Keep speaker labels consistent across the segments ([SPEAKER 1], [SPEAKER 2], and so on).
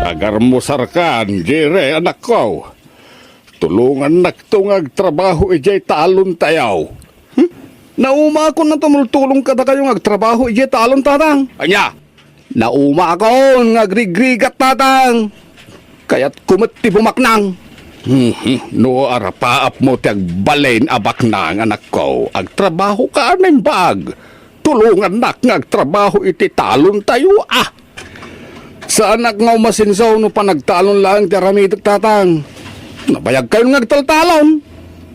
[SPEAKER 1] Agar mo sarkan, Jere, anak ko. Tulungan nagtungag trabaho ijay talon tayaw. Nauma ako na tumultulong ka na kayong agtrabaho ijay talon tatang. Anya, nauma ako ngagrigrigat tatang. Kaya't kumati bumaknang. No arapaap mo tiyag balain abaknang anak ko. Agtrabaho ka ng bag. Tulungan nak ngagtrabaho iti talon tayo Sa anak nga umasinsaw no pa nagtalon lang ti ramitek tatang. Nabayag kayo ngagtaltalon.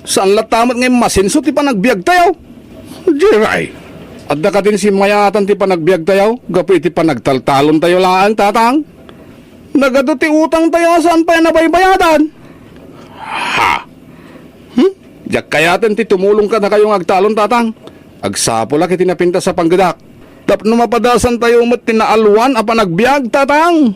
[SPEAKER 1] Saan latamat ngayon masinso ti pa nagbiag tayo? Jiray. At da ka din si mayatan ti pa nagbiag tayo. Gapi ti pa nagtaltalon tayo lang tatang. Nagado ti utang tayo saan pa yan nabaybayadan? Ha? Diyak kayatin ti tumulong ka na kayong agtalon tatang. Agsapula kiti napinta sa panggadak. Tapno mapadasan tayo umat tinaalwan apa nagbiag tatang.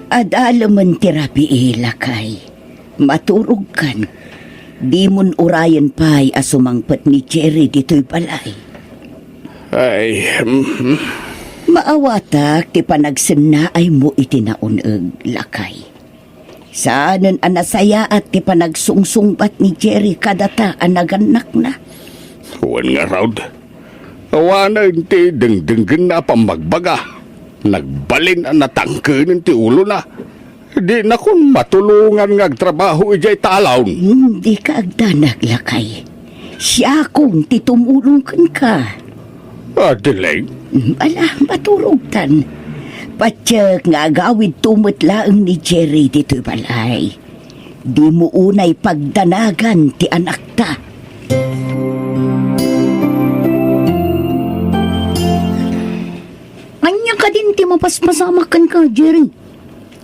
[SPEAKER 2] Adalaman tirapi ilakay. Maturog kan. Di mon urayan pa'y asumangpat ni Jerry dito'y balay.
[SPEAKER 1] Ay,
[SPEAKER 2] Maawatak ti panagsimna ay mo itinauneg lakay. Saanan anasaya at ti panagsungsungbat ni Jerry kadata anaganak na.
[SPEAKER 1] huwan nga raud. Awanan ti dengdenggen na pamagbaga. Nagbalin ang natangkin ti ulo na. Di na kun matulungan ngagtrabaho ijay talawn.
[SPEAKER 2] Hindi ka agdanag lakay. Siya kung titumulong ka.
[SPEAKER 1] Adelay,
[SPEAKER 2] Ala, maturugtan. Patyak nga agawid tumutlaang ni Jerry dito'y balay. Di mo unay pagdanagan ti anak ta. Anya ka din ti mapaspasamakan ka, Jerry.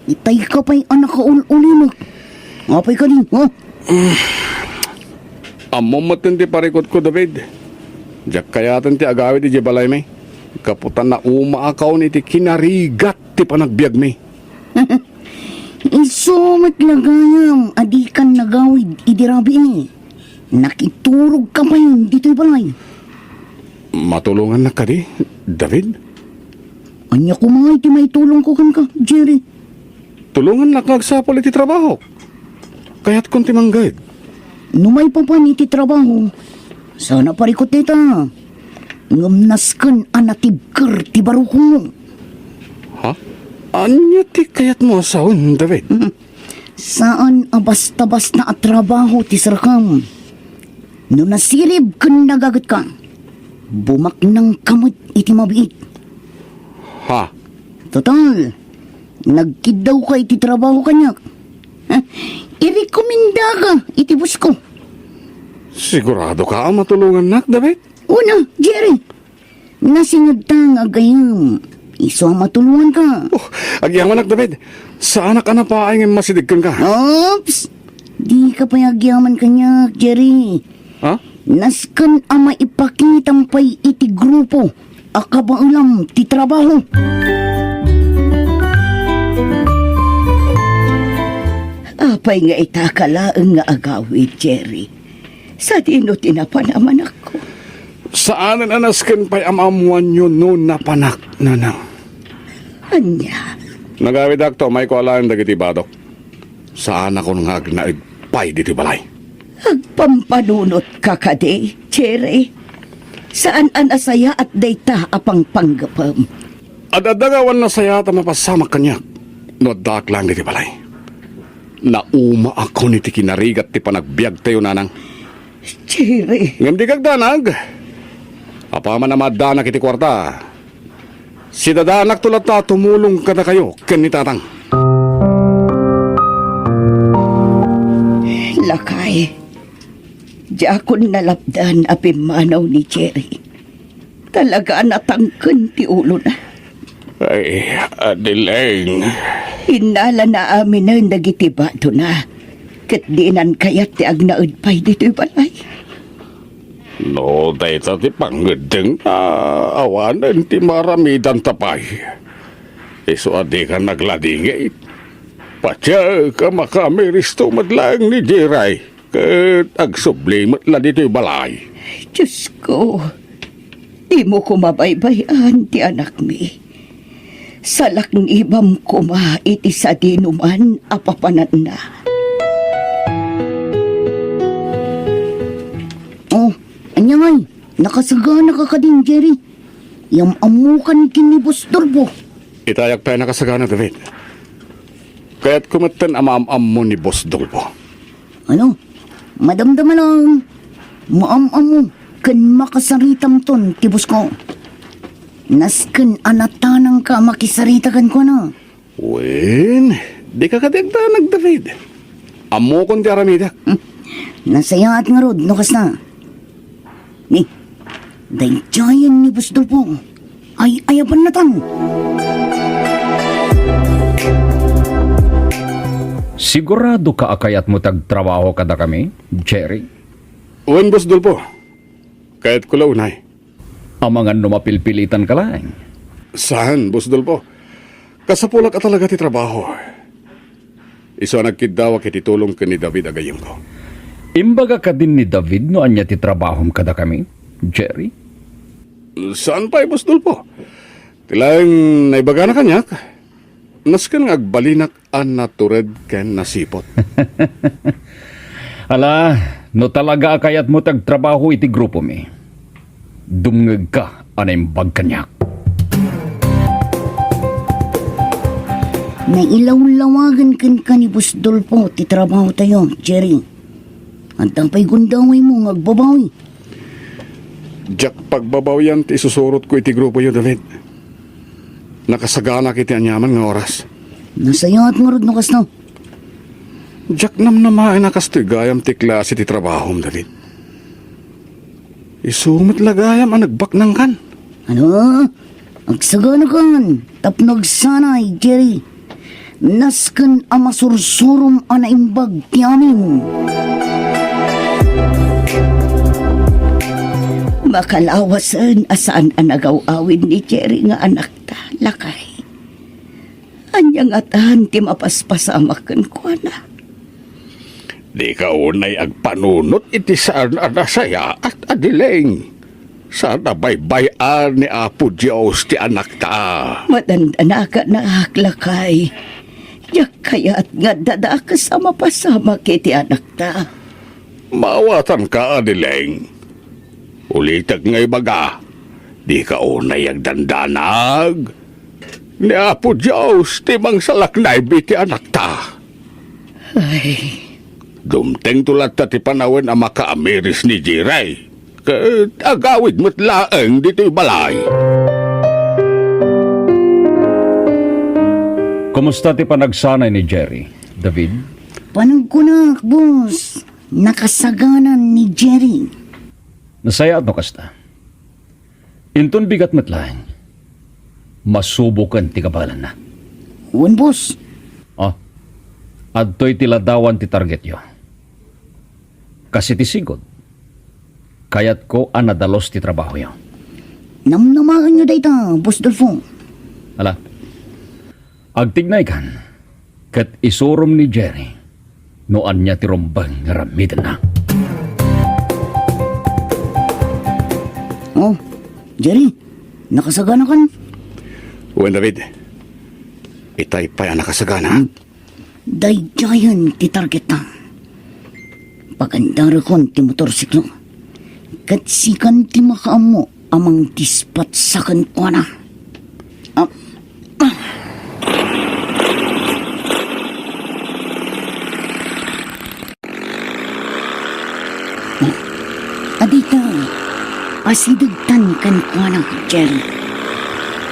[SPEAKER 2] Itay ka pa'y anak ka uli mo. Ngapay ka din, ha?
[SPEAKER 1] amo matindi parikot ko, David. Diyak kayatan ti agawid iti balay may. Kaputan na umaakaw ni ti kinarigat ti panagbiag may.
[SPEAKER 2] Iso maglagayam, adikan nagawid, idirabi ni. Nakiturog ka pa yun, dito'y balay.
[SPEAKER 1] Matulungan na ka di, David?
[SPEAKER 2] Anya ko mga iti may tulong ko kan ka, Jerry.
[SPEAKER 1] Tulungan na kagsapol iti trabaho. Kaya't kung timanggad.
[SPEAKER 2] Numay pa pa iti trabaho. Sana parikot nita. Ngamnas kan anatibkar ti barukong.
[SPEAKER 1] Ha? Anya ti kayat mo asawin, David?
[SPEAKER 2] Saan abasta-basta at trabaho ti sarakam? No nasirib kan nagagat ka. Bumak ng kamot iti mabiit.
[SPEAKER 1] Ha?
[SPEAKER 2] Total, nagkidaw ka iti trabaho kanyak. Irekomenda ka iti bus ko.
[SPEAKER 1] Sigurado ka ang matulungan nak, David?
[SPEAKER 2] Una, Jerry. Nasingad tang agayam. Iso ang matulungan ka.
[SPEAKER 1] Oh, agyaman nak, David. Sa anak na pa ay masidigkan ka.
[SPEAKER 2] Oops! Di ka pa agyaman kanya, Jerry.
[SPEAKER 1] Ha?
[SPEAKER 2] Naskan ama ipakitang pa'y iti grupo. Akabaulam ti trabaho. Apay nga itakalaang nga agawid, Jerry. Sa dino tinapanaman ako.
[SPEAKER 1] Saan ang anaskan pa'y amamuan nyo noon na panak, nanang?
[SPEAKER 2] Anya,
[SPEAKER 1] Nagawid akto, may ko alam dagiti badok. Saan ako nang agnaig pa'y diti balay?
[SPEAKER 2] agpampanunot ka kade, Jerry. Saan anasaya at dayta apang panggapam?
[SPEAKER 1] Adadagawan na saya ta mapasama kanya. No dak lang diti balay. Nauma ako ni ti kinarigat ti panagbiag tayo nanang.
[SPEAKER 2] Jerry,
[SPEAKER 1] Ngam di kagdanag. Apaman na madanak iti kwarta. Si dadanak tulat ta tumulong ka na kayo kanitatang.
[SPEAKER 2] lakay. Di akong nalapdan apimanaw ni Jerry. Talaga natangken ti ulo na.
[SPEAKER 1] Ay, Adeling.
[SPEAKER 2] Hinala na amin na nagitibado na. Kat dinan kayat ti agnaud pa'y dito'y balay.
[SPEAKER 1] No, dahil ti panggedeng na awanan ti maramidan tapay. Iso adi ka nagladingay. Patya ka makamiristo madlang ni Jiray. Kat agsublimat la dito'y balay.
[SPEAKER 2] Diyos ko, Di mo ko mabaybayan ti anak mi. Salak ibam ko ma iti sa dinuman apapanan na. Oh, anyangay, nakasagana ka ka din, Jerry. Yang amukan kinibos turbo.
[SPEAKER 1] Itayak pa nakasagana, David. Kaya't kumatan amaam mo ni Boss Dolpo.
[SPEAKER 2] Ano? Madamdaman lang. Maam-am mo. Kan makasaritam ton, tibos ko. Nasken anatanang ka makisaritakan ko na.
[SPEAKER 1] Wen, di ka kadagdanag, David. Amo kong di aramidak.
[SPEAKER 2] Nasayaat nga rod, nukas na. Ni, dayjayan ni Busdol po. Ay, ayapan na tan.
[SPEAKER 3] Sigurado ka akayat mo tagtrabaho kada kami, Jerry?
[SPEAKER 1] Wen, Boss Dolpo. Kaya't ko launay.
[SPEAKER 3] Ang mga numapilpilitan ka lang.
[SPEAKER 1] Saan, Boss Dolpo? Kasapulak ka talaga ti trabaho. Iso nagkidawa kiti tulong ka ni David agayong ko.
[SPEAKER 3] Imbaga ka din ni David no anya ti trabahom kada kami, Jerry?
[SPEAKER 1] Saan pa, Boss Dolpo? Tilang naibaga na kanyak. Naskan nga agbalinak an natured ken nasipot.
[SPEAKER 3] Ala, no talaga akayat mo tagtrabaho iti grupo mi. Dumngeg ka animbag kanyak.
[SPEAKER 2] Nailaw-lawagan kan ka ni Busdol po, ti trabaho tayo, Jerry. Antang pa'y gundaway mo, ngagbabawi.
[SPEAKER 1] Jack pagbabawian ti isusurot ko iti grupo yun, David. Nakasagana kiti anyaman nga oras.
[SPEAKER 2] Nasayat nga rod, nukas na.
[SPEAKER 1] Jack namnamain nakastigayam ti klase ti trabahom, David. Isumit lagayam ang nagbaknang kan.
[SPEAKER 2] Ano? Agsagana kan, tapnog sanay, Jerry. Nasken amasursurum anaimbag ti amin. Makalawasan asaan anagaw-awin ni Jerry nga anak ta, lakay. Anyang atahan ti mapaspasamakan ko na.
[SPEAKER 1] Di ka unay agpanunot iti saan anasaya at adileng. Sana baybayan ni Apo Diyos ti anak ta.
[SPEAKER 2] Matanda ka na lakay. Yak kaya't nga dada ka sa mapasama kiti anak ta.
[SPEAKER 1] Mawatan ka, adileng. Ulitag ngay baga, di ka unay agdandanag. Ni Apo Diyos ti mang salaknay biti anak ta.
[SPEAKER 2] Ay,
[SPEAKER 1] Dumteng tulat ta ti panawin ang makaamiris ni Jiray. Agawid mo't laeng dito'y balay.
[SPEAKER 3] Kumusta ti panagsanay ni Jerry, David?
[SPEAKER 2] panagkunak, boss. Nakasaganan ni Jerry.
[SPEAKER 3] Nasaya at no kasta. Inton bigat matlaing. Masubukan ti kabalan na.
[SPEAKER 2] Uwan, boss.
[SPEAKER 3] Ah, adto'y tiladawan ti target yo. Kasi ti sigod. Kayat ko anadalos ti trabaho yo.
[SPEAKER 2] Namnamakan nyo dayta, Boss Dolfo.
[SPEAKER 3] Ala, agtignay kan, kat isurom ni Jerry, noan niya ti rombang nga ramidan na.
[SPEAKER 2] Oh, Jerry, nakasagana kan?
[SPEAKER 1] Uwan, David. Itay pa yan nakasagana.
[SPEAKER 2] Dayjayan ti target na. Pagandara kon ti motorsiklo. Kat sikan ti makaamo amang dispat sakan ko na. Adita, asidagtan kan ko na, Jerry.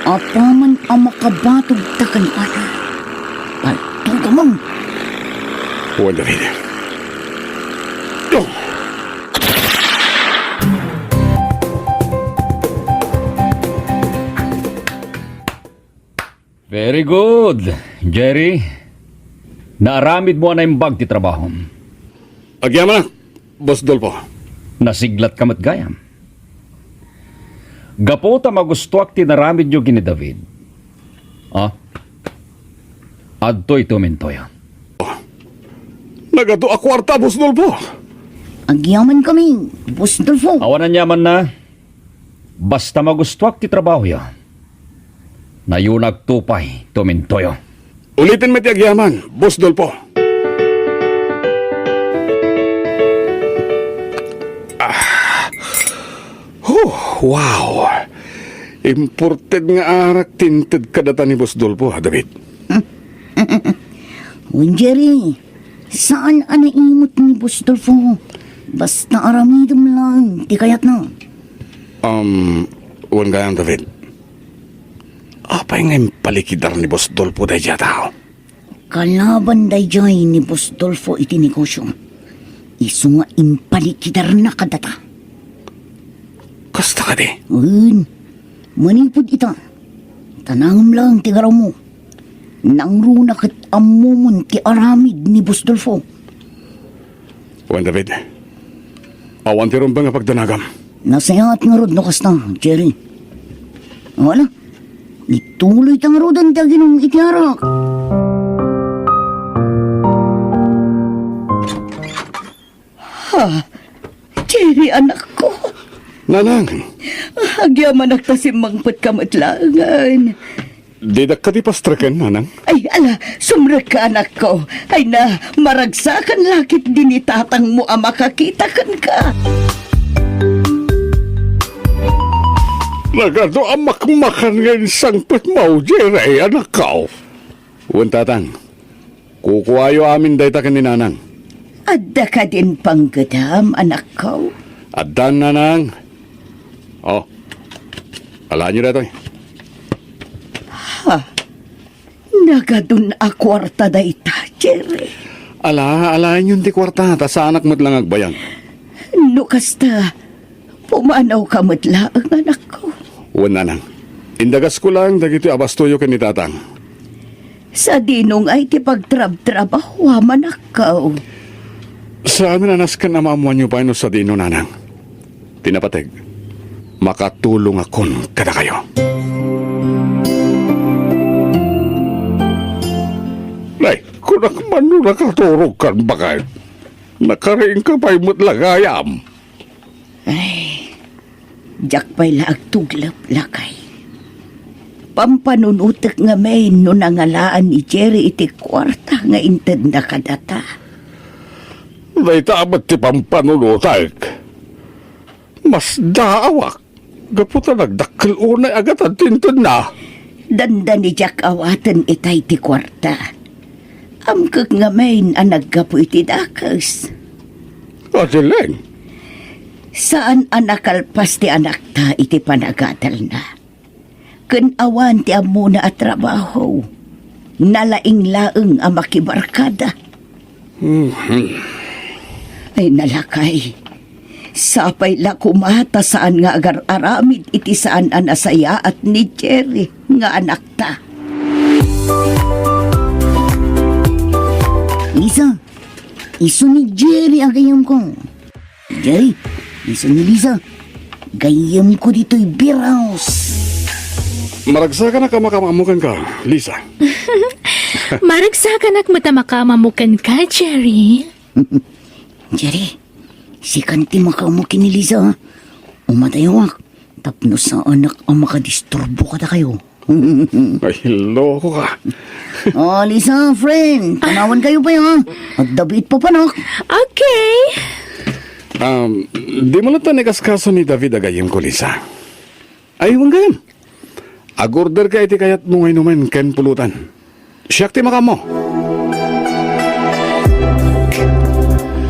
[SPEAKER 2] Apaman ang makabatog takan ko na. Pagtugamang.
[SPEAKER 1] Uwan, David. Oh!
[SPEAKER 3] Very good, Jerry. Naaramid mo na yung bag ti trabaho.
[SPEAKER 1] Agyaman na, Boss Dolpo.
[SPEAKER 3] Nasiglat ka matgayam. Gapota magustuak ti naramid nyo gini David. Ah? Adto'y tumintoy.
[SPEAKER 1] Nagato a kwarta, Boss Dolpo.
[SPEAKER 2] Agyaman kami, Boss Dolfo.
[SPEAKER 3] Awan na nyaman na. Basta magustuak ti trabaho yo. Nayunag tupay tumintoyo.
[SPEAKER 1] Ulitin mo ti agyaman, Boss Dolpo. Wow. Imported nga arak tinted kadata ni Boss Dolpo, ha, David?
[SPEAKER 2] Jerry, saan anaimot ni Bustolfo? Basta aramidom lang, di kayat na.
[SPEAKER 1] Wan gayang, David. Apay nga palikidar ni Boss Dolpo day tao.
[SPEAKER 2] Kalaban day jay ni Bustolfo iti negosyo. Isu nga impalikidar na kadata.
[SPEAKER 1] Kasta ka di?
[SPEAKER 2] Manipod ita. Tanangam lang ti garaw mo. Nangruna kat amumon ti aramid ni Bustolfo.
[SPEAKER 1] Wan, David. Awan ti ron ba nga pagdanagam?
[SPEAKER 2] Nasayat nga rod no kasta, Jerry. Wala. Ituloy tang rodan ti aginong itiarak. Jerry, anak ko.
[SPEAKER 1] Nanang,
[SPEAKER 2] Agyaman nagtasimangpot kamatlangan.
[SPEAKER 1] di da ka di pastraken, nanang?
[SPEAKER 2] Ay, ala, sumrek ka, anak ko. Ay na, maragsakan lakit din itatang mo ang makakitakan ka.
[SPEAKER 1] Nagado amak-makan ngayon sangpit mo, Jerry, anak ka. Wan, tatang. Kukuhayo amin day takan ni nanang.
[SPEAKER 2] Adda ka din panggadam, anak ko.
[SPEAKER 1] Adan, nanang. Oh, alaan niyo na ito.
[SPEAKER 2] Nagadun a kwarta da ita, Jerry.
[SPEAKER 1] Alaan yun di kwarta, ta sa anak mo't lang agbayang.
[SPEAKER 2] No kasta, pumanaw ka matla ang anak ko.
[SPEAKER 1] Wan, nanang. Indagas ko lang, dagito abastoyo ka ni tatang.
[SPEAKER 2] Sa dinong ay ti pagtrab-trabaho, manakaw.
[SPEAKER 1] Sa amin anas ka na maamuan niyo pa sa dino, nanang. Tinapateg, makatulong akon kada kayo. Nay, kung man nakaturog kan bakit, nakaraing ka pa'y mo't lagayam.
[SPEAKER 2] Jak pa'y laag tuglap lakay. Pampanunutek nga may no nangalaan ni Jerry iti kwarta nga inted na kadata.
[SPEAKER 1] Nay, tamat ti pampanunutak. Mas daawak. Gaputa nagdakkel unay agad at tintin na.
[SPEAKER 2] Danda ni Jack awatan itay ti kwarta. Amkag nga main ang naggapo iti dakas.
[SPEAKER 1] Asileng,
[SPEAKER 2] Saan anakalpas ti anak ta iti panagadal na? Kun awan ti amuna at trabaho. Nalaing-laeng ang makibarkada. Ay nalakay. Sapay la kumata saan nga agar aramid iti saan anasaya at ni Jerry nga anak ta. Lisa, iso ni Jerry ang gayam ko. Jerry, iso ni Lisa, gayam ko dito'y beer house.
[SPEAKER 1] maragsakan na kamakamamukan ka, Lisa.
[SPEAKER 4] Maragsakan ak matamakamamukan ka, Jerry.
[SPEAKER 2] Jerry, si Kanti makamukin ni Lisa. Umatayawak, tapno sa anak ang makadisturbo ka na kayo.
[SPEAKER 1] Ay, loko ka.
[SPEAKER 2] Oh, Lisa, friend, tanawan kayo pa yun. At David pa panak.
[SPEAKER 4] Okay.
[SPEAKER 1] Di mo lang tanikas kaso ni David agayim ko, Lisa. Ay, huwag gayam. Agorder ka iti kayat mo ngayon naman ken pulutan. Siyak ti makamo.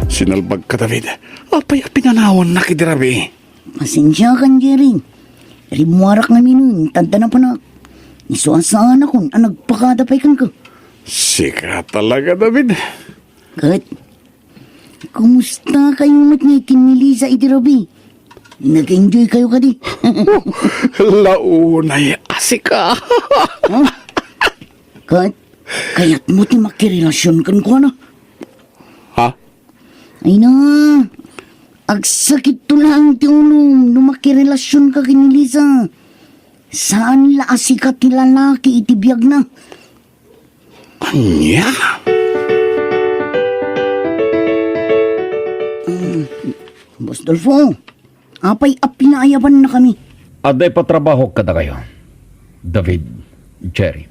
[SPEAKER 1] Sinalbag ka, David. Apay pinanawan na kidirabi.
[SPEAKER 2] Pasensya kan, Jerry. Rimuarak namin nun, tanda na panak. Isuasaan akong ang nagpakadapay kang ka.
[SPEAKER 1] Sika talaga, David.
[SPEAKER 2] Kat, kumusta kayong matngikin ni Lisa itirabi? Nag-enjoy kayo ka di?
[SPEAKER 1] Launay asika.
[SPEAKER 2] Kat, kaya't mo ti makirelasyon kan ko na.
[SPEAKER 1] Ha?
[SPEAKER 2] Ay na, agsakit to lang ti ulong nung makirelasyon ka kini Lisa. Saan la asikat ti lalaki itibiyag na?
[SPEAKER 1] Anya?
[SPEAKER 2] Boss Dolfo, apay apinaayaban na kami.
[SPEAKER 3] Aday patrabaho kada kayo. David, Jerry.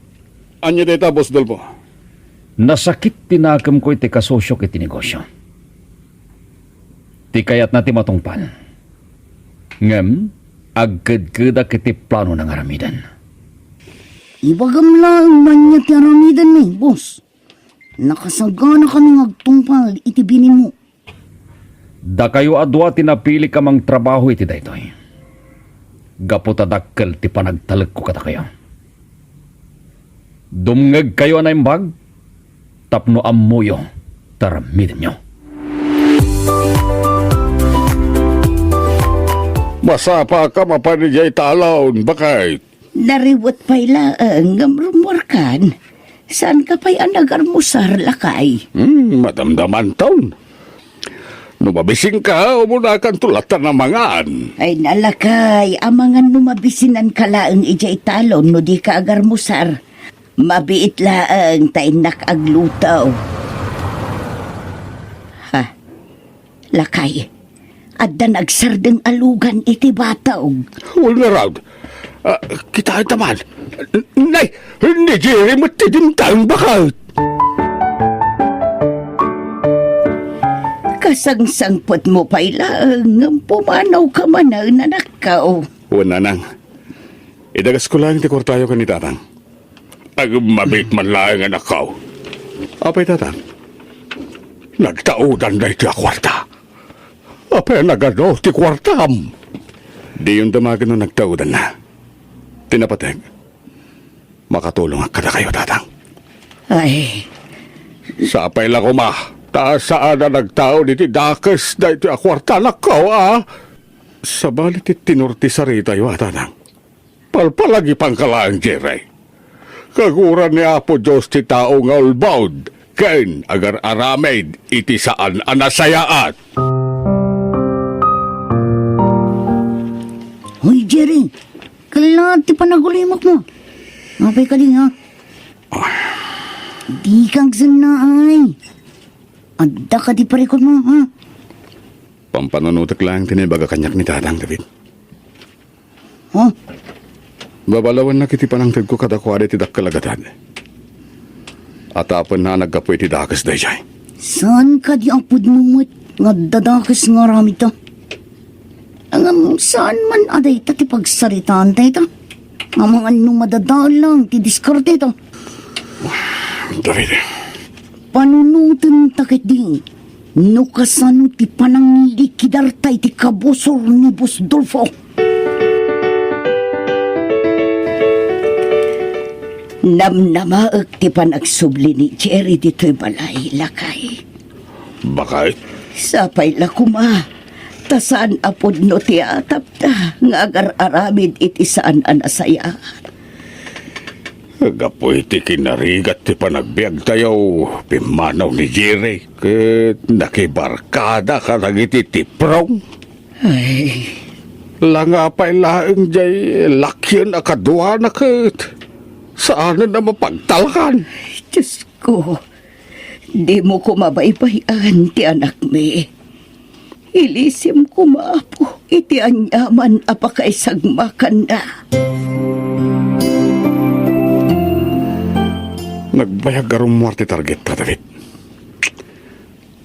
[SPEAKER 1] Anya data, Boss Dolpo?
[SPEAKER 3] Nasakit tinakam ko iti kasosyo kiti negosyo. Ti kayat na ti matungpal. Ngem, agkad-kada kiti plano ng aramidan.
[SPEAKER 2] Ibagam lang man niya ti aramidan ni, boss. Nakasagana kami agtungpal iti binin mo.
[SPEAKER 3] Da kayo adwa tinapili ka mang trabaho iti daytoy. Gaputadakkel ti panagtalag ko kata kayo. Dumngeg kayo na imbag, tapno amuyo, taramidin nyo.
[SPEAKER 1] Masapa ka mapanijay talaon, bakit?
[SPEAKER 2] Nariwat pa'y laang rumorkan. Saan ka pa'y anagarmusar lakay?
[SPEAKER 1] Madamdaman taon. Numabising ka, umuna kang tulatan ng mangaan.
[SPEAKER 2] Ay nalakay, amangan numabisinan ka laang ijay talon no di ka agarmusar. Mabiit laang tainak aglutaw. Ha? Lakay, adda nagsardeng alugan iti bataw.
[SPEAKER 1] Wala raw. Kita ay taman. Nay, hindi Jerry matidintang bakit?
[SPEAKER 2] Kasangsangpot mo pa'y laang pumanaw ka man na nanakaw.
[SPEAKER 1] Wala nang. Idagas ko lang ti kwartayo ka ni tatang. Ag mabit man lang ang nakaw. Apay tatang. Nagtaudan na iti kwarta. Apay nagano ti kwartam. Di yung damagan no nagtaudan na. Tinapateg. Makatulong ang kada kayo tatang.
[SPEAKER 2] Ay,
[SPEAKER 1] Sa apay lang ko ma. Taas saan na nagtao niti dakas na iti akwarta na ko, Sa balit tinurti sa rita yung atanang. Palpalagi pang kalaang, Jerry. Kaguran ni Apo Diyos ti tao nga ulbaud. Ken agar aramid iti saan anasayaat.
[SPEAKER 2] Hoy Jerry, kailangan ti panagulimok mo. Mapay ka din ha. Di kang sanay. Adda ka di parikot mo, ha?
[SPEAKER 1] Pampanunutak lang tinibaga kanyak ni tatang, David.
[SPEAKER 2] Ha?
[SPEAKER 1] Babalawan na kiti panangtag ko kadakwari ti dakkalagatan. At apon na nagkapoy ti dakas day jay.
[SPEAKER 2] Saan ka di ang pudmumot nga dadakas nga rami ta? Ang saan man aday ta ti pagsaritaan tayo ta? Ang mga numadadalang ti diskarte ta.
[SPEAKER 1] David,
[SPEAKER 2] Panunutan takit di. No kasano ti pananglikidartay ti kabusor ni Boss Dolfo. Namnamaag ti panagsubli ni Jerry dito'y balay lakay.
[SPEAKER 1] bakit?
[SPEAKER 2] Sapay la kuma. Tasaan apod no ti atap ta. Nga agar-aramid iti saan anasaya.
[SPEAKER 1] Gapoy ti kinarigat ti panagbiag tayo. Pimanaw ni Jerry. Ket nakibarkada ka lang iti tiprong.
[SPEAKER 2] Ay,
[SPEAKER 1] Langapay laeng jay lakyan akadwa na ket. Saan na mapagtalakan?
[SPEAKER 2] Diyos ko. Di mo ko mabaybayan ti anak me. Ilisim ko maapo. Iti anyaman apakaisagmakan na.
[SPEAKER 1] Nagbayag arong muarte target ta, David.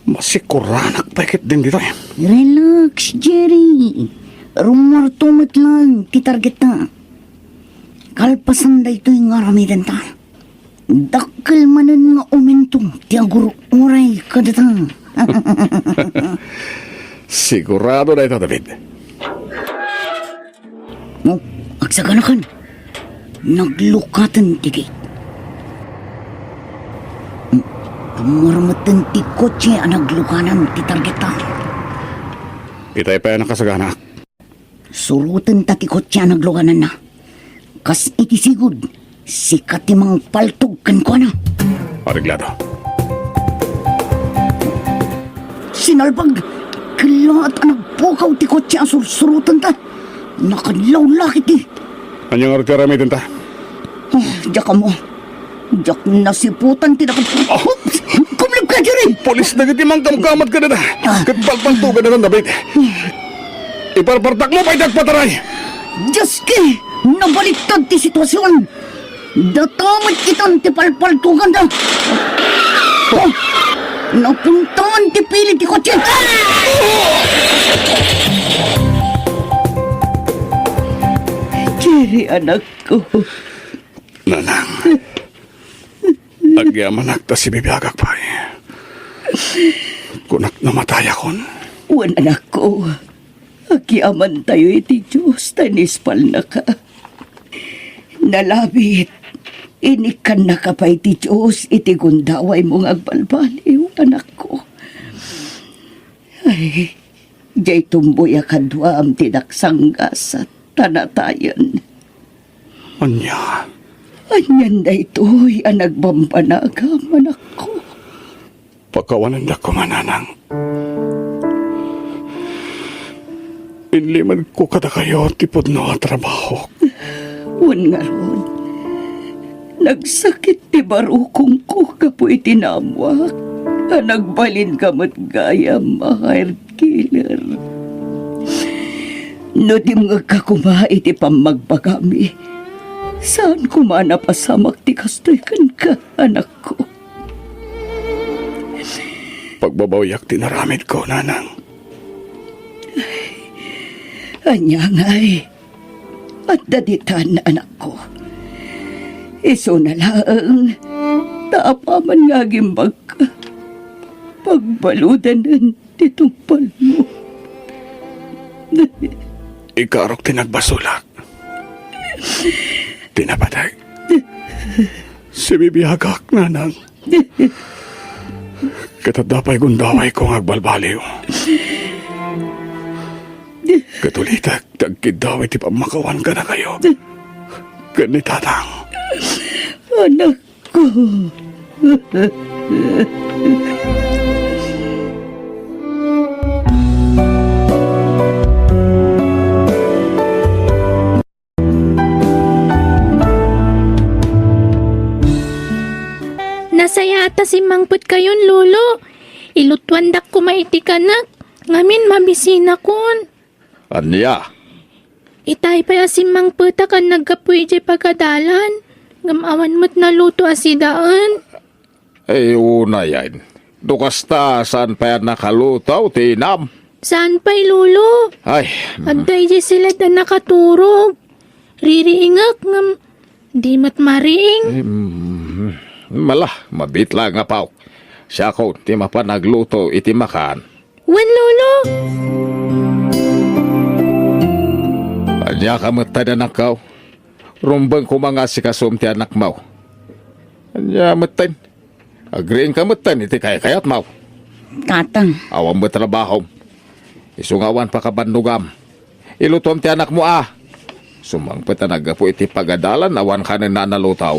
[SPEAKER 1] Masikuranak pakit din dito.
[SPEAKER 2] Relax, Jerry. Rumartumot lang ti target na. Kalpasan da ito yung aramidan ta. Dakkel manan nga umentong ti aguro oray kadata.
[SPEAKER 1] Sigurado na ito, David.
[SPEAKER 2] Oh, agsaganakan. Naglukatan ti gate. Marmatan ti kotse ang naglukanan ti target ta.
[SPEAKER 1] Itay pa yan ang kasagana.
[SPEAKER 2] Surutan ta ti kotse ang naglukanan na. Kas iti sigud, sikat ti mang paltog kan ko na.
[SPEAKER 1] Ariglado.
[SPEAKER 2] Sinalpag, kilaat ang nagpukaw ti kotse ang sursurutan ta. Nakadlaw lakit ti.
[SPEAKER 1] Anyang arkaramitin ta?
[SPEAKER 2] Diyak ka mo. Diyak nasiputan ti nakad... Kumlog ka, Jerry!
[SPEAKER 1] Polis na gitimang kamkamat ka na na. Katpalpaltugan na ng David. Iparpartak mo pa itagpataray.
[SPEAKER 2] Diyos ki! Nabaliktad ti sitwasyon! Datamit kitang ti palpaltugan na! Oh, napuntahan ti pilit ti kotse! Jerry, anak ko.
[SPEAKER 1] Nanang, agyaman akta si bibiyagak pa kunak namatay akon.
[SPEAKER 2] Wan anak ko. Agyaman tayo iti Diyos, tanispal na ka. Nalabit, inikan na ka pa iti Diyos, iti gundaway mong agbalbaliw, anak ko. Ay, jay tumboy akadwa am tinaksanggas at tanatayan.
[SPEAKER 1] Anya,
[SPEAKER 2] Anyan na ito'y ang nagbambanagam, anak ko.
[SPEAKER 1] pagkawanan da ko mananang. Inliman ko kada kayo tipod no trabaho.
[SPEAKER 2] Wan nga ron. Nagsakit ti barukong ko kapo itinamwak. Nagbalin kamat gaya mahir killer. No di mga kakuma iti pamagbagami. Saan kumana pasamak ti kastoy kan ka, anak ko?
[SPEAKER 1] Pagbabawiyak tinaramid ko, nanang.
[SPEAKER 2] Anya ngay. At daditan, anak ko. Iso na laang. Taapaman nga gimbag ka. Pagbaludan ng titumpal mo.
[SPEAKER 1] Ikarok tinagbasulak. Tinapatay. Si bibiyagak, nanang. Katadapay gundaway kong agbalbaliw. Katulitak, tagkidaway ti pamakawan ka na kayo. Kanitatang.
[SPEAKER 2] Anak ko.
[SPEAKER 4] Nasaya ata si Mangput kayon, lolo. Ilutwandak ko maitikanak. Ngamin mabisina kon.
[SPEAKER 1] Anya?
[SPEAKER 4] Itay pa si Mangput kan nagkapuy di pagkadalan. Gamawan mo't naluto asidaan.
[SPEAKER 1] Ay, una yan. Dukasta, saan pa yan nakalutaw, tinam?
[SPEAKER 4] Saan pa'y lolo?
[SPEAKER 1] Ay,
[SPEAKER 4] Aday di sila da nakaturog. Ririingak ngam. Di mat mariing.
[SPEAKER 1] malah, mabitla nga paw. Siya ko, ti mapanagluto, iti makan.
[SPEAKER 4] Wan lolo.
[SPEAKER 1] Anya ka matay na nakaw. Rumbang ko mga sikasum ti anak mau. Anya matay. Agreeing ka matay, iti kaya-kayat mau.
[SPEAKER 2] Tatang,
[SPEAKER 1] Awang mo trabaho. Isungawan pa ka bandugam. Ilutom ti anak mo Sumang patanaga po iti pagadalan, awan ka na nalutaw.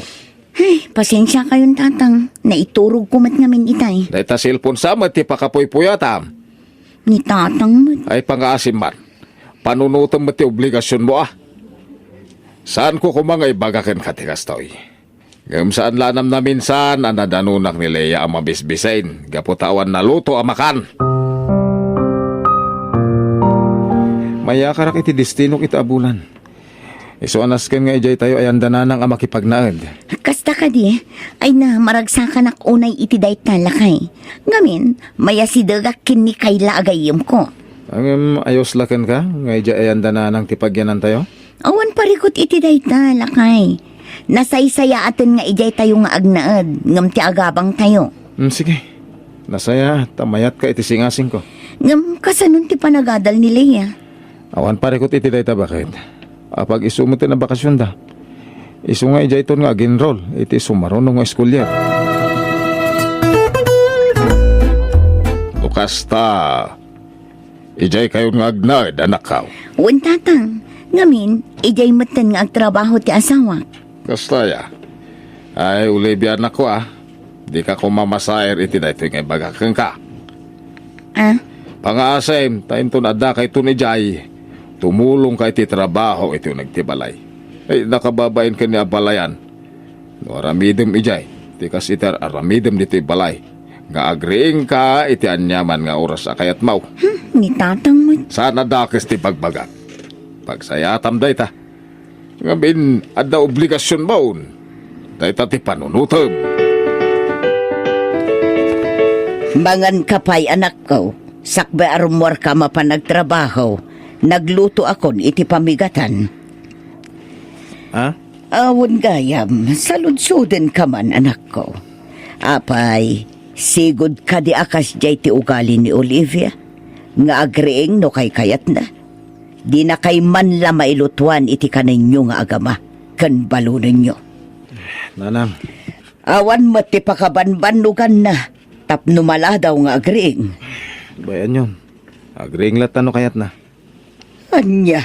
[SPEAKER 2] ay, pasensya kayong tatang. Naiturog kumat ngamin itay.
[SPEAKER 1] Dahil ta silpon sa ti pakapuy-puyatam.
[SPEAKER 2] Ni tatang mat.
[SPEAKER 1] Ay pang-aasim man. Panunutom mo ti obligasyon mo Saan ko kumangay bagakin ka ti kastoy? Gam saan lanam na minsan, anadanunak ni Leia ang mabisbisain. Gaputawan na luto ang makan. Maya karak iti destino kita abulan. Iso anas ken nga ijay tayo ay andananang ang makipagnaad.
[SPEAKER 2] Kasta ka di, ay na maragsakan ak unay iti dayt talakay. Ngamin, maya si dagak kini kayla agayim ko.
[SPEAKER 1] Ang ayos lakan ka, nga ijay ay andananang tipagyanan tayo?
[SPEAKER 2] Awan parikot iti dayt talakay. Nasaysaya atin nga ijay tayo nga agnaad, ngam ti agabang tayo.
[SPEAKER 1] Sige, nasaya, tamayat ka iti singasing ko.
[SPEAKER 2] Ngam kasanon ti panagadal ni Leia.
[SPEAKER 1] Awan parikot iti dayta bakit? Apag isumutin na bakasyon da. Isu nga ijay ton nga ginroll, iti sumarono nga eskulyar. Bukasta, ijay kayo nga agnaid, anak ka.
[SPEAKER 2] Wan tatang, ngamin, ijay matan nga agtrabaho ti asawa.
[SPEAKER 1] Kastaya, ay ulibyan ako Di ka kumamasayer iti dayto nga bagakang ka. Pangasem, tayo to nada kay to ni Jay. Tumulong kay ti trabaho iti nagtibalay. Ay nakababain ka ni abalayan. No aramidem ijay. Ti kas itar aramidem dito balay. Nga agreeing ka iti anyaman nga oras akayat mau.
[SPEAKER 2] Ni tatang mat.
[SPEAKER 1] Sana dakes ti pagbagat.
[SPEAKER 5] pagsayatam day ta. Ngabin, adda obligasyon baon. Day ta ti panunutom.
[SPEAKER 2] Mangan kapay anak ko, sakbe arumwar ka mapanagtrabaho, nagluto akon iti pamigatan.
[SPEAKER 5] Ha?
[SPEAKER 2] Awon gayam, saludsuden ka man anak ko. Apay, sigod ka di akas jay ti ugali ni Olivia, nga agreeng no kay kayat na. Di na kay man la mailutuan iti kaninyo nga agama, kan balunan nyo.
[SPEAKER 5] Nanang,
[SPEAKER 2] Awan mati pakabanbanugan na, tapno mala daw nga agreeng.
[SPEAKER 5] bayan yun. Agring latan no kayat na.
[SPEAKER 2] Anya,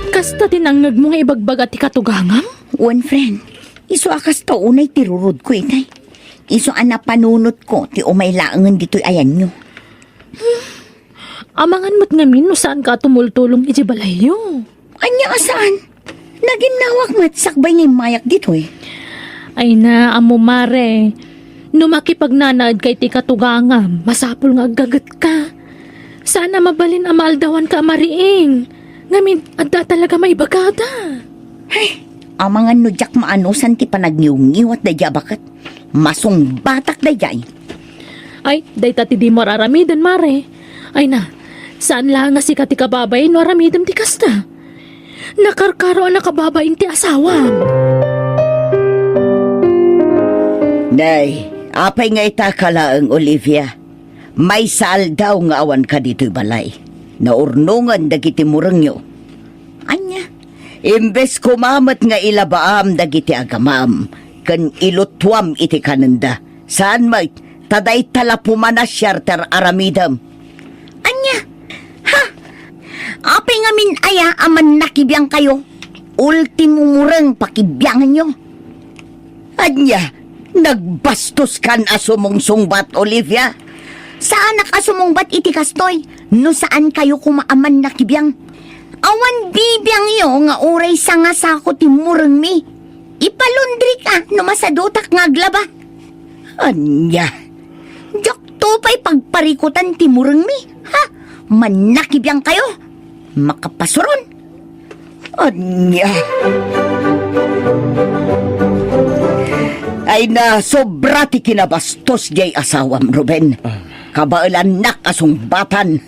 [SPEAKER 4] Kasta tinangag mo nga ibagbaga ti katugangam?
[SPEAKER 2] one friend, iso akas to unay tirurod ko inay. Iso ana panunot ko ti umaylaangan dito'y ayan nyo.
[SPEAKER 4] Amangan mo't ngamin no saan ka tumultulong iti balayo.
[SPEAKER 2] Anya asaan? Naginawak matsakbay ni mayak dito'y.
[SPEAKER 4] Ay na, amo mare. No makipagnanaad kay ti katugangam, masapul nga agagat ka. Sana mabalin amaldawan ka mariing. Ngamin, adda talaga may bagada.
[SPEAKER 2] Ay, amangan no jak maanusan ti panagniw-ngiwat da jabakat. Masong batak da jay.
[SPEAKER 4] Ay, day tati di mo raramidan mare. Ay na, saan lang nga si kati kababay no aramidam ti kasta? Nakarkaro ang nakababayin ti asawam.
[SPEAKER 2] Nay, apay nga itakala ang Olivia. May sal daw nga awan ka dito'y balay. Naurnungan dagiti murang nyo. Anya, imbes kumamat nga ilabaam dagiti agamam, kan ilutwam iti kananda. Saan may taday tala pumanasyar ter aramidam. Anya, ha? Apay nga min aya aman nakibiyang kayo. Ultimo murang pakibyangan nyo. Anya, nagbastos kan asumong sungbat, Olivia. Saan nakasumungbat iti kastoy? No saan kayo kumaaman nakibiyang? Awan bibiyang yo nga uray sa nga sako ti murang mi. Ipalundri ka no masadutak nga aglaba. Anya, jak tupay pagparikutan ti murang mi. Ha? Manakibiyang kayo? Makapasuron? Anya. Ay na, sobra ti kinabastos jay asawam, Ruben. Kabailan nak asumbatan.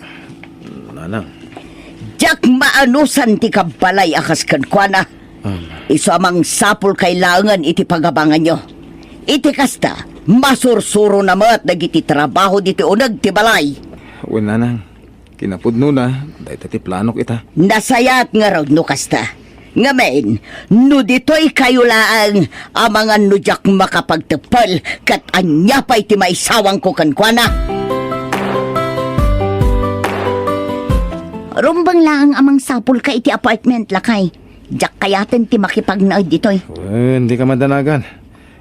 [SPEAKER 5] Nanang,
[SPEAKER 2] Jak maanusan ti kabalay akas kankwana. Iso amang sapul kailangan iti pagabangan nyo. Iti kasta, masursuro na mat nagiti trabaho diti unag ti balay.
[SPEAKER 5] uwan nanang. Kinapudno na, day ta ti plano kita.
[SPEAKER 2] Nasayat nga raw no kasta. Ngamen, no dito'y kayo laang amangan no jak makapagtepal kat anya pa'y ti maisawang ko kankwana. Rumbang laang amang sapul ka iti apartment lakay. Jak kayaten ti makipagnaod dito'y.
[SPEAKER 5] Hindi ka madanagan.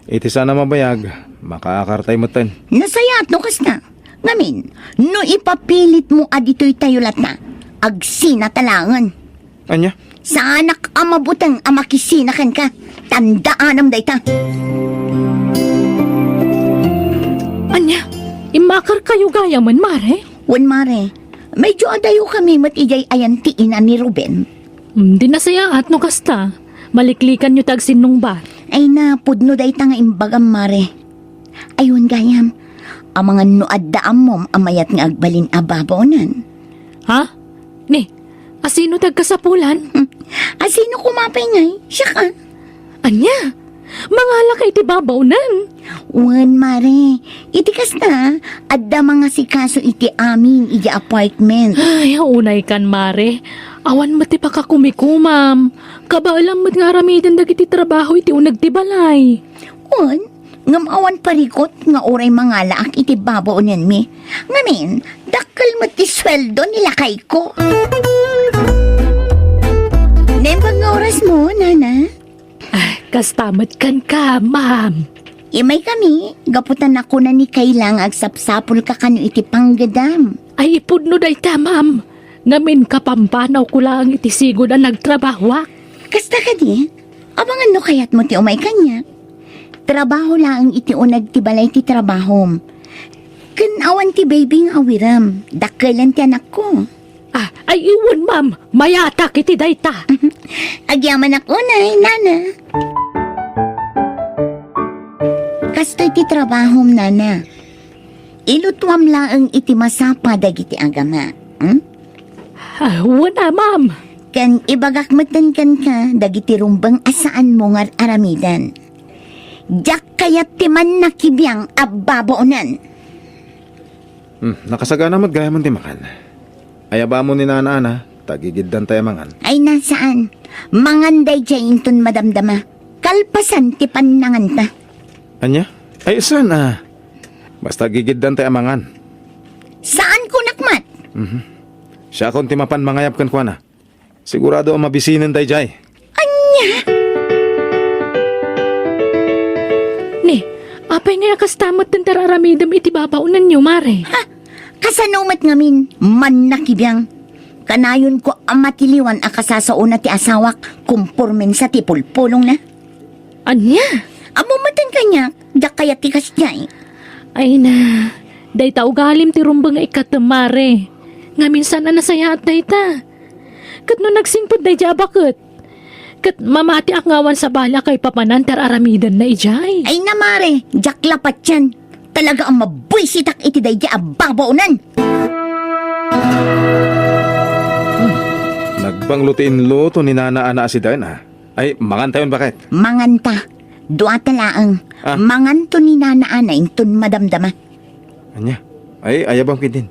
[SPEAKER 5] Iti sana mabayag, makakartay mo ten.
[SPEAKER 2] Nasayat no kasta. Ngamen, no ipapilit mo adito'y tayo lat na. Agsina talangan.
[SPEAKER 5] Anya?
[SPEAKER 2] Sa anak amabutang amakisinakan ka. Tandaanam dayta.
[SPEAKER 4] Anya, imakar kayo gaya man mare?
[SPEAKER 2] Wan mare, medyo adayo kami matijay ayan ti ina ni Ruben.
[SPEAKER 4] Di na saya at no kasta. Maliklikan nyo tag sinong ba?
[SPEAKER 2] Ay na, pudno dayta nga imbagam mare. Ayun gayam, amangan no addaam mom amayat nga agbalin ababonan.
[SPEAKER 4] Ha? Ni, asino tag kasapulan?
[SPEAKER 2] Asino kumapay ngay? Siya ka.
[SPEAKER 4] Anya, mangala kay ti babawnan.
[SPEAKER 2] Wan mare, iti kasta, adda mga sikaso iti amin iti apartment.
[SPEAKER 4] Ay, unay kan mare. Awan mati pa ka kumikumam. Kabaalam mat nga ramidan dagiti trabaho iti unag ti balay.
[SPEAKER 2] Wan, ngamawan parikot nga oray mga laak iti baboonan mi. Ngamin, dakkel mo ti sweldo nila kay ko. Nembang nga oras mo, nana?
[SPEAKER 4] Kastamat kan ka, ma'am.
[SPEAKER 2] Imay kami, gaputan ako na ni kailang agsapsapol ka kano iti panggadam.
[SPEAKER 4] Ay ipudno day ta, ma'am. Ngamin kapampanaw ko lang iti sigo na nagtrabaho.
[SPEAKER 2] Kasta ka di, abangan no kayat mo ti umay kanya. Trabaho lang iti unag ti balay ti trabaho. Kanawan ti baby nga awiram, dakkelan ti anak ko.
[SPEAKER 4] Ay, iwan, ma'am. Mayata kiti dayta.
[SPEAKER 2] Agyaman ako na, nana. Kastoy ti trabahom, nana. Ilutwam laang iti masapa dagiti agama.
[SPEAKER 4] Wala, ma'am.
[SPEAKER 2] Kan ibagakmatan kan ka dagiti rumbang asaan mo nga aramidan. Jak kayat timan nakibiyang abbaboonan.
[SPEAKER 5] Nakasagana mo't gaya mong timakan. Ayaba mo ni nana, tagigiddan tayo mangan.
[SPEAKER 2] Ay nasaan? Manganday jainton madamdama. Kalpasan ti panangan ta.
[SPEAKER 5] Anya? Ay, saan Basta gigiddan tayo mangan.
[SPEAKER 2] Saan ko nakmat?
[SPEAKER 5] Siya akong timapan mangayap kan kwa na. Sigurado ang mabisinan tayo jay.
[SPEAKER 4] Ni, apay nga kastamot ng tararamidam iti babaunan niyo, mare.
[SPEAKER 2] Ha? Kasanomat ngamin, man nakibiyang. Kanayon ko ang matiliwan a kasasauna ti asawak kumpurmen sa tipulpulong na.
[SPEAKER 4] Anya?
[SPEAKER 2] Amumatan kanya, dak kaya ti kasjay.
[SPEAKER 4] Ay na, dayta ugalim ti rumbang nga ikatamare. Nga minsan na nasaya at dayta. Kat no nagsingpod dayta bakit? Kat mamati akngawan sa bala kay papanan tararamidan na ijay.
[SPEAKER 2] Ay namare, jak lapat yan. Talaga ang mabuisitak iti daydi ababaunan.
[SPEAKER 5] Nagbanglutin luto ni nana ana si Dayan Ay, mangan tayon bakit?
[SPEAKER 2] Manganta, duata laang. Manganto ni nanaana intun madamdama.
[SPEAKER 5] Anya? Ay, ayabang kidin.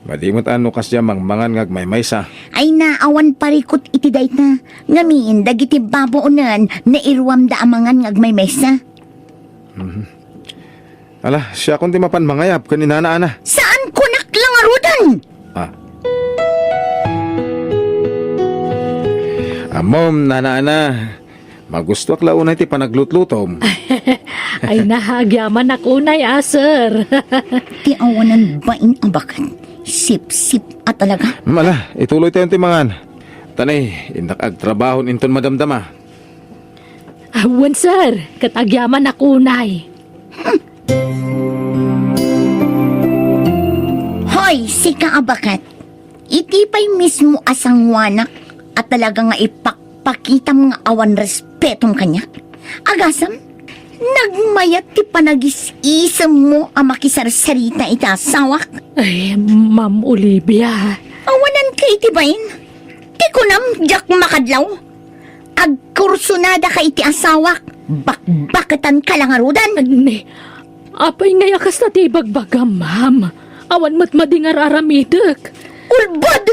[SPEAKER 5] Madimot ano kasya mangan ngag may maysa.
[SPEAKER 2] Ay naawan parikot iti dayta. Ngamiin dagiti babaunan na irwam da amangan ngagmay mesa.
[SPEAKER 5] Ala, siya kung timapan mangayap kan ni nana ana.
[SPEAKER 2] Saan ko naklangarudan?
[SPEAKER 5] Mom, nana ana. Magusto ak launay ti panaglutlutom.
[SPEAKER 4] Ay nahagyaman akunay, sir.
[SPEAKER 2] Ti awanan bain ang bakan. Sip-sip at talaga.
[SPEAKER 5] Mala, ituloy tayo ti mangan. Tanay, indak ag trabahon inton madamdama.
[SPEAKER 4] Awan, sir. Katagyaman akunay.
[SPEAKER 2] Hoy, si kaabakat. Itipay mismo asang wanak at talaga nga ipakpakita mga awan respetong kanya. Agasam, nagmayat ti panagis-isam mo ang makisarsarita itasawak.
[SPEAKER 4] Ay, Ma'am Olivia.
[SPEAKER 2] Awanan ka itibayin. Ti kunam, jak makadlaw. Agkursunada ka iti asawak. Bakbakatan ka lang arudan.
[SPEAKER 4] Ani, apay nga yakas na ti bagbaga, ma'am. Awan mo't madingar aramidak.
[SPEAKER 2] Ulbod!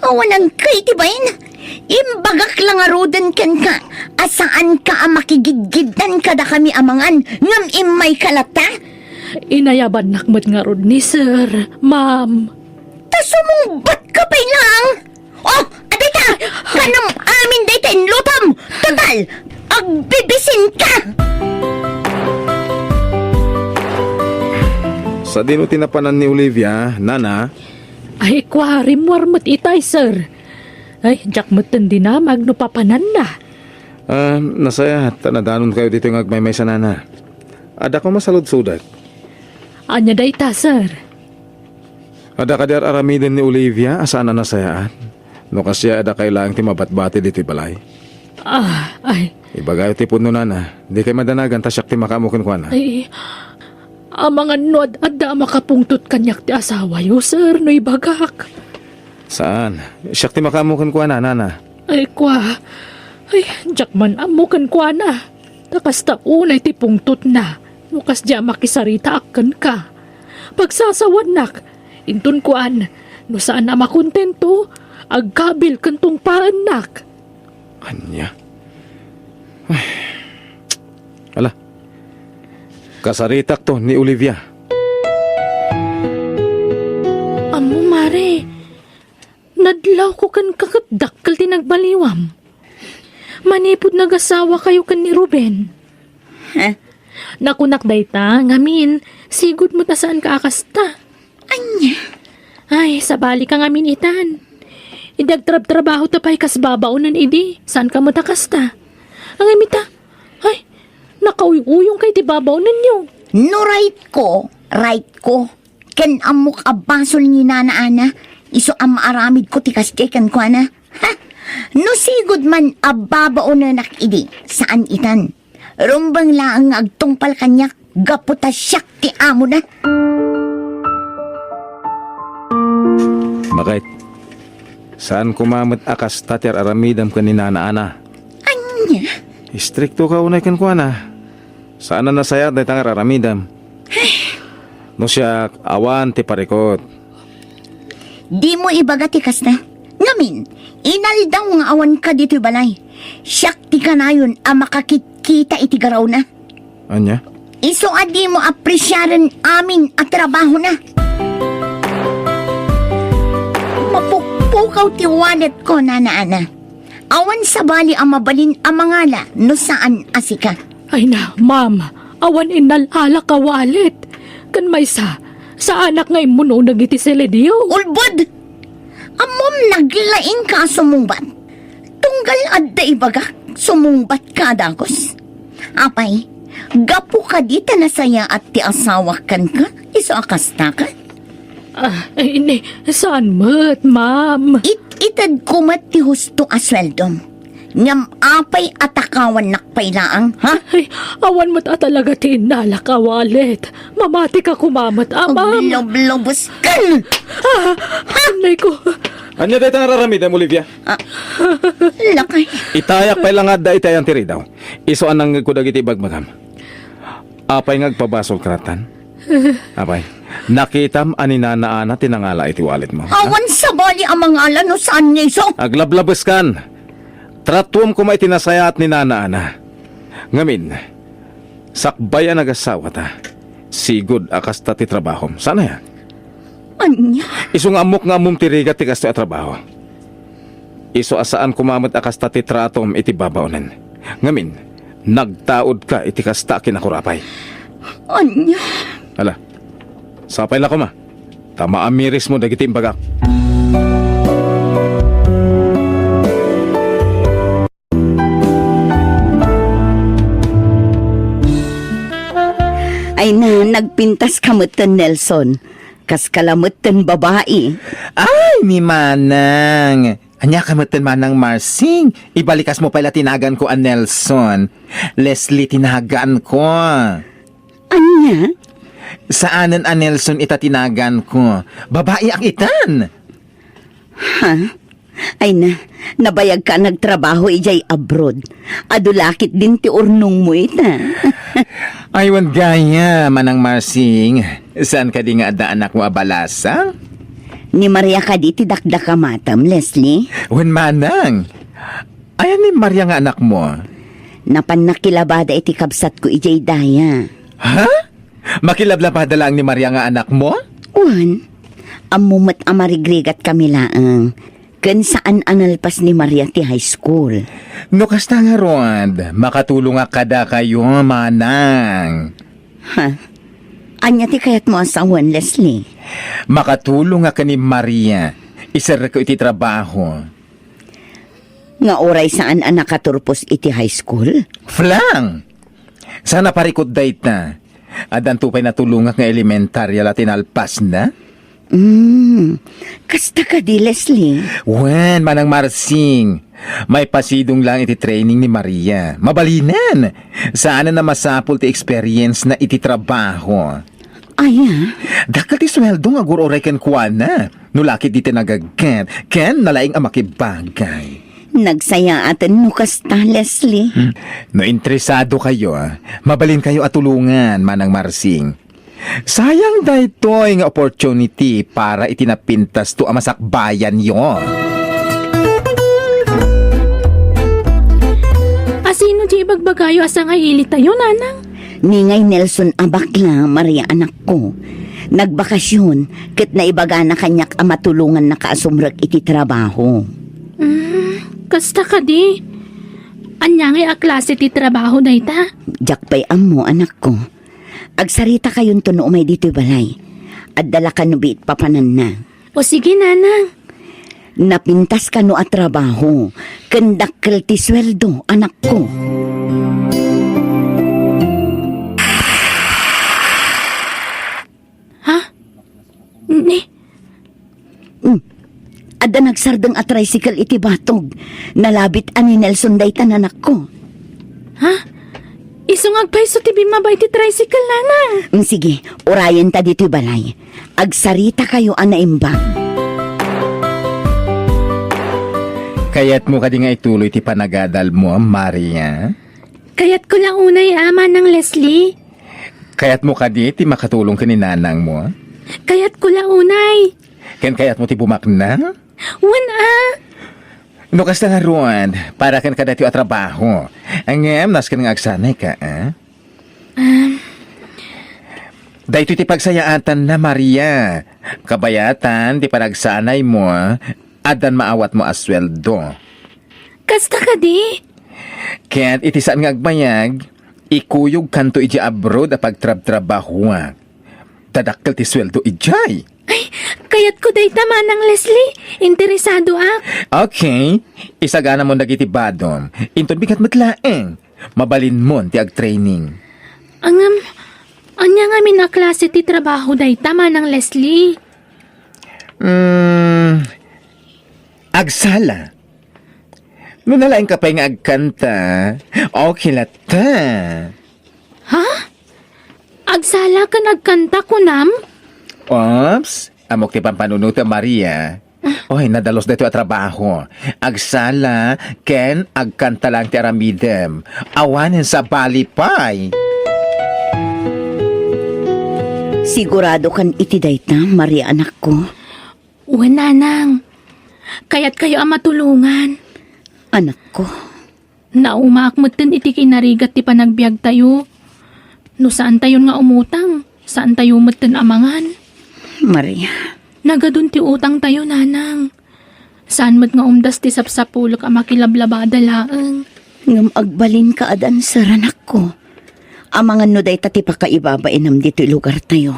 [SPEAKER 2] Awanan ka itibayin. Imbagak lang arudan ken ka. Asaan ka ang makigidgidan kada kami amangan. Ngam imay kalata.
[SPEAKER 4] Inayaban nakmat nga rod ni sir, ma'am.
[SPEAKER 2] Tasumong bat ka pa lang. Oh, adita! Kanam amin dayta inlutom. Total, agbibisin ka.
[SPEAKER 5] Sa dino tinapanan ni Olivia, nana,
[SPEAKER 4] Ay, kwarim warmat itay, sir. Ay, jakmat din na magnupapanan na.
[SPEAKER 5] nasaya, tanadanon kayo dito ngag may sa nana. Ada ko masalud-sudak.
[SPEAKER 4] Anya dayta, sir.
[SPEAKER 5] Ada ka der aramiden ni Olivia, asaan na nasayaan? No kasya ada kailangang ti mabatbati dito balay.
[SPEAKER 4] Ay,
[SPEAKER 5] Ibagayo ti puno nana, di kay madanagan tasyak ti makamukin kwa na.
[SPEAKER 4] ay, mga nod at da makapungtot kanyak ti asawa yo, sir, no ibagak.
[SPEAKER 5] Saan? Siyak ti makamukin kwa na, nana.
[SPEAKER 4] Ay, jakman amukan kwa na. Takas taunay ti pungtot na. Nukas diya makisarita akan ka. Pagsasawad nak, intun kuan, no saan na makontento, agkabil kantong paan nak.
[SPEAKER 5] Anya? Ay. Ala. Kasaritak to ni Olivia.
[SPEAKER 4] Amo, mare, nadlaw ko kan kakadakkel ti nagbaliwam. Manipod nagasawa kayo kan ni Ruben.
[SPEAKER 2] Ha?
[SPEAKER 4] Nakunak dayta, ngamin, sigud mo ta saan ka akasta.
[SPEAKER 2] Anya?
[SPEAKER 4] Ay, sabali ka ngamin itan. Idagtrab-trabaho ta pa'y kasbabaunan idi, saan ka mo takasta. Ang imita, ay, nakauy-uyong kay tibabaunan niyo.
[SPEAKER 2] No right ko. Ken amok abasol ni nana ana. Iso ang maaramid ko tikas kekan ko na. Ha? No sigod man ababao na nakidi. Saan itan? Rumbang laang agtungpal kanyak. Gaputa siyak ti amo na.
[SPEAKER 5] Bakit? Saan kumamit akas tatir aramidam ka ni Nana Ana?
[SPEAKER 2] Anya?
[SPEAKER 5] Istrikto ka unay kan kuana. Saan na nasaya dahi tangar aramidam? No siya awan ti parikot.
[SPEAKER 2] Di mo ibaga tikas na. Ngamin, inaldaw nga awan ka dito balay. Siyak ti ka na yun ang makakikita iti garaw na.
[SPEAKER 5] Anya?
[SPEAKER 2] Iso adi mo apresyaran amin at trabaho na. Mapukpukaw ti wallet ko, Nana. Awan sa bali ang mabalin ang mangala no saan asika.
[SPEAKER 4] Ay na, ma'am, awan inalala ka walit. Kan may sa anak nga imuno nagiti seledio.
[SPEAKER 2] Ulbod! Amom naglaing ka sumungbat. Tunggal adda ibaga, sumungbat ka dagos. Apay, gapu ka dita na saya at ti asawa kan ka, iso akasta ka.
[SPEAKER 4] Ay, ini, saan mat, ma'am?
[SPEAKER 2] Itad kumat ti husto asweldom. Ngam apay atakawan nakpailaang, ha?
[SPEAKER 4] Ay, awan mo ta talaga tinala ka walit. Mamati ka kumamat, ma'am.
[SPEAKER 2] Lob-lobos kan!
[SPEAKER 4] Anay ko.
[SPEAKER 5] Anya dahi tangar aramidam, Olivia?
[SPEAKER 2] Lakay.
[SPEAKER 5] Itayak pa lang nga da itayang tiri daw. Iso anang kudagiti bagmagam. Apay ngagpabasol karatan. Apay, nakitam ani Nana Ana tinangala iti wallet mo.
[SPEAKER 2] Awan sa bali ang mga ala no saan niya iso?
[SPEAKER 5] Aglablabas kan. Tratuam ko may tinasaya at ni Nana Ana. Ngamin, sakbay ang nagasawa ta. Sigod akas ta ti trabahom. Sana yan?
[SPEAKER 2] Anya?
[SPEAKER 5] Iso nga amok nga amom tirigat ti kasto at trabaho. Iso asaan kumamot akas ta ti tratom iti babaonan. Ngamin, nagtaod ka iti kasta kinakurapay.
[SPEAKER 2] Anya?
[SPEAKER 5] Ala, sapay la ko ma. Tama amiris mo dagiti imbagak.
[SPEAKER 2] Ay na, nagpintas kamutan Nelson. Kas kalamutan babae.
[SPEAKER 6] Ay, ni Manang. Anya kamutan Manang Marsing. Ibalikas mo pala tinagan ko ang Nelson. Leslie tinagan ko.
[SPEAKER 2] Anya?
[SPEAKER 6] Saanan ang Nelson itatinagan ko? Babae ang itan.
[SPEAKER 2] Ha? Ay na, nabayag ka nagtrabaho ijay abroad. Adulakit din ti urnong mo ita.
[SPEAKER 6] Aywan gaya, Manang Marsing. Saan ka di nga ada anak mo abalasa?
[SPEAKER 2] Ni Maria ka di ti dakdaka matam, Leslie.
[SPEAKER 6] Wen Manang. Ayan ni Maria nga anak mo.
[SPEAKER 2] Napanakilabada iti kabsat ko ijay daya.
[SPEAKER 6] Ha? Makilablabada lang ni Maria nga anak mo?
[SPEAKER 2] Uwan, amumat amarigrigat kami laang. Kan saan analpas ni Maria ti high school.
[SPEAKER 6] No kasta nga Rod, makatulong nga kada kayo, Manang.
[SPEAKER 2] Ha? Anya ti kayat mo asawan, Leslie?
[SPEAKER 6] Makatulong nga ka ni Maria. Isara ko iti trabaho.
[SPEAKER 2] Nga oray saan ang nakaturpos iti high school?
[SPEAKER 6] Flang! Sana parikot dayta. Adan tupay na tulungan nga elementarya latin alpas na?
[SPEAKER 2] Kasta ka di, Leslie?
[SPEAKER 6] Wen, Manang Marsing. May pasidong lang iti training ni Maria. Mabalinan. Sana na masapul ti experience na iti trabaho.
[SPEAKER 2] Aya?
[SPEAKER 6] Dakal ti sweldo nga guroray ken kuana. Nulakit di tinagagkat. Ken nalaing ang makibagay.
[SPEAKER 2] Nagsaya atin no kasta, Leslie.
[SPEAKER 6] No interesado kayo, mabalin kayo at tulungan, Manang Marsing. Sayang daytoy nga opportunity para itinapintas to amasakbayan yo.
[SPEAKER 4] Asino di ibagbagayo asa nga ilit tayo, nanang?
[SPEAKER 2] Ningay Nelson abakla, Maria anak ko. Nagbakasyon, ket na ibaga na kanyak ang matulungan na kaasumrag iti trabaho.
[SPEAKER 4] Kasta ka di. Anya nga aklase ti trabaho na ita?
[SPEAKER 2] Jakpay amo, anak ko. Agsarita kayon to no umay dito'y balay. At dala ka no biit papanan na.
[SPEAKER 4] O sige, nanang.
[SPEAKER 2] Napintas ka no at trabaho. Kendakkel ti sweldo, anak ko.
[SPEAKER 4] Ha? Ni?
[SPEAKER 2] Ada nagsardeng a tricycle iti batog. Nalabit ani Nelson day tananak ko.
[SPEAKER 4] Ha? Isungag pa iso ti bimabay ti tricycle, nanang.
[SPEAKER 2] Sige, urayan ta dito'y balay. Agsarita kayo anaimbang.
[SPEAKER 6] Kaya't mo kadi nga ituloy ti panagadal mo, Maria.
[SPEAKER 4] Kaya't ko lang unay ama ng Leslie.
[SPEAKER 6] Kaya't mo kadi ti makatulong ka ni nanang mo.
[SPEAKER 4] Kaya't ko lang unay.
[SPEAKER 6] Ken kaya't mo ti bumakna.
[SPEAKER 4] Wan
[SPEAKER 6] No kasta nga ruan, para kan kada ti trabaho. Angem, nas kan nga agsanay ka, Dahito ti pagsayaatan na, Maria. Kabayatan, ti panagsanay mo, adan maawat mo asweldo.
[SPEAKER 4] Kasta ka di?
[SPEAKER 6] Kaya't iti saan nga agbayag, ikuyog kanto iji abroad a pagtrab-trabaho. Tadakkel ti sweldo ijay.
[SPEAKER 4] Ay, kaya't ko day tama ng Leslie. Interesado ak.
[SPEAKER 6] Okay, isagana mo dagiti badom. Inton bigat matlaeng. Mabalin mo ti ag-training.
[SPEAKER 4] Anya nga mina klase ti trabaho day tama ng Leslie.
[SPEAKER 6] Agsala. No nalaing ka pa nga agkanta, okay lata.
[SPEAKER 4] Ha? Agsala ka nagkanta ko nam?
[SPEAKER 6] Ops, amok ti pampanunuta Maria. Oy, nadalos dito a trabaho. Agsala, ken agkanta lang ti aramidem. Awanen sa balipay.
[SPEAKER 2] Sigurado kan iti dayta, Maria anak ko.
[SPEAKER 4] Uwan nanang. Kaya't kayo ang matulungan.
[SPEAKER 2] Anak ko.
[SPEAKER 4] Naumaakmutin iti kinarigat ti panagbiag tayo. No saan tayo nga umutang? Saan tayo mutin amangan?
[SPEAKER 2] Maria.
[SPEAKER 4] Nagadun ti utang tayo, nanang. Saan mo't nga umdas ti sapsapulok ang makilablabada laeng.
[SPEAKER 2] Ngam agbalin ka adan sa ranak ko. Amangan no day tati pa kaibabainam dito'y lugar tayo.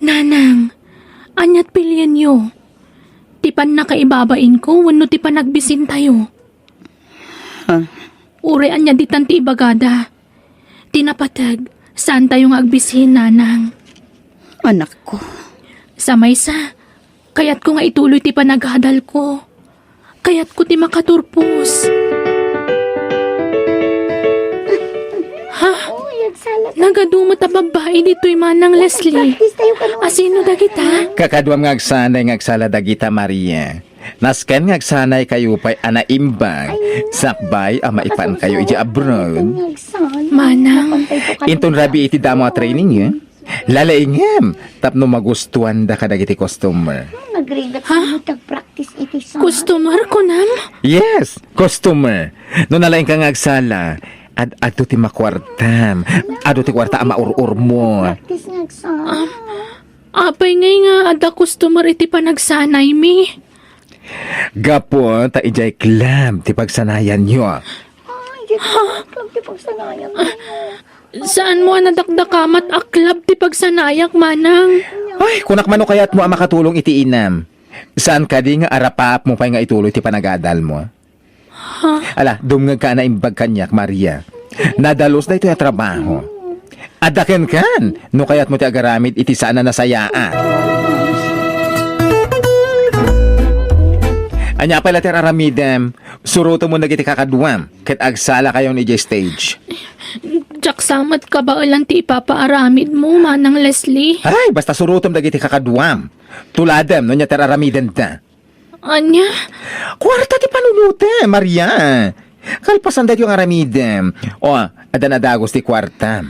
[SPEAKER 4] Nanang, anyat pilyan yo. Tipan na kaibabain ko, wano ti panagbisin tayo. Ure anya ditan ti ibagada. Tinapatag, saan tayo nga agbisin, nanang?
[SPEAKER 2] Anak ko.
[SPEAKER 4] Sa maysa, kaya't ko nga ituloy ti panaghadal ko. Kaya't ko ti makaturpos. Ha? Nagadumot a babae dito'y manang Leslie. Asino dagita?
[SPEAKER 6] Kakaduam nga agsanay nga agsala dagita Maria. Nasken nga agsanay kayo pa'y anaimbag. Sakbay ang maipan kayo iji abroad.
[SPEAKER 4] Manang,
[SPEAKER 6] Inton rabi iti damo a training eh. Lalaingem, tapno magustuhan da kadagiti customer.
[SPEAKER 4] customer ko nam?
[SPEAKER 6] Yes, customer. No nalaing ka nga agsala, ado ti makwartam. Ado ti kwarta ang maurur mo.
[SPEAKER 4] Apay ngay nga ada customer iti panagsanay mi.
[SPEAKER 6] Gapo, ta ijay club ti pagsanayan nyo.
[SPEAKER 4] Saan mo nadakdakamat aklab ti pagsanayak, manang?
[SPEAKER 6] Ay, kunak mano kaya't mo ang makatulong iti inam. Saan ka di nga arapap mo pa nga ituloy ti panagadal mo? Ala, dumngag ka na imbag kanyak, Maria. Nadalos na ito yung trabaho. Adaken kan, no kaya't mo ti agaramid iti sana nasayaan. Anya pala ti aramidem, suruto mo nagiti kakaduam, ket agsala kayo ni stage.
[SPEAKER 4] Jak samat ka ba ulan ti ipapaaramid mo, manang Leslie?
[SPEAKER 6] Ay, basta surutom dagiti kakaduam. Tuladem, no niya teraramiden ta.
[SPEAKER 4] Anya?
[SPEAKER 6] Kwarta ti panunute, Maria. Kalpasan dati yung aramidem. O, adan adagos ti kwarta.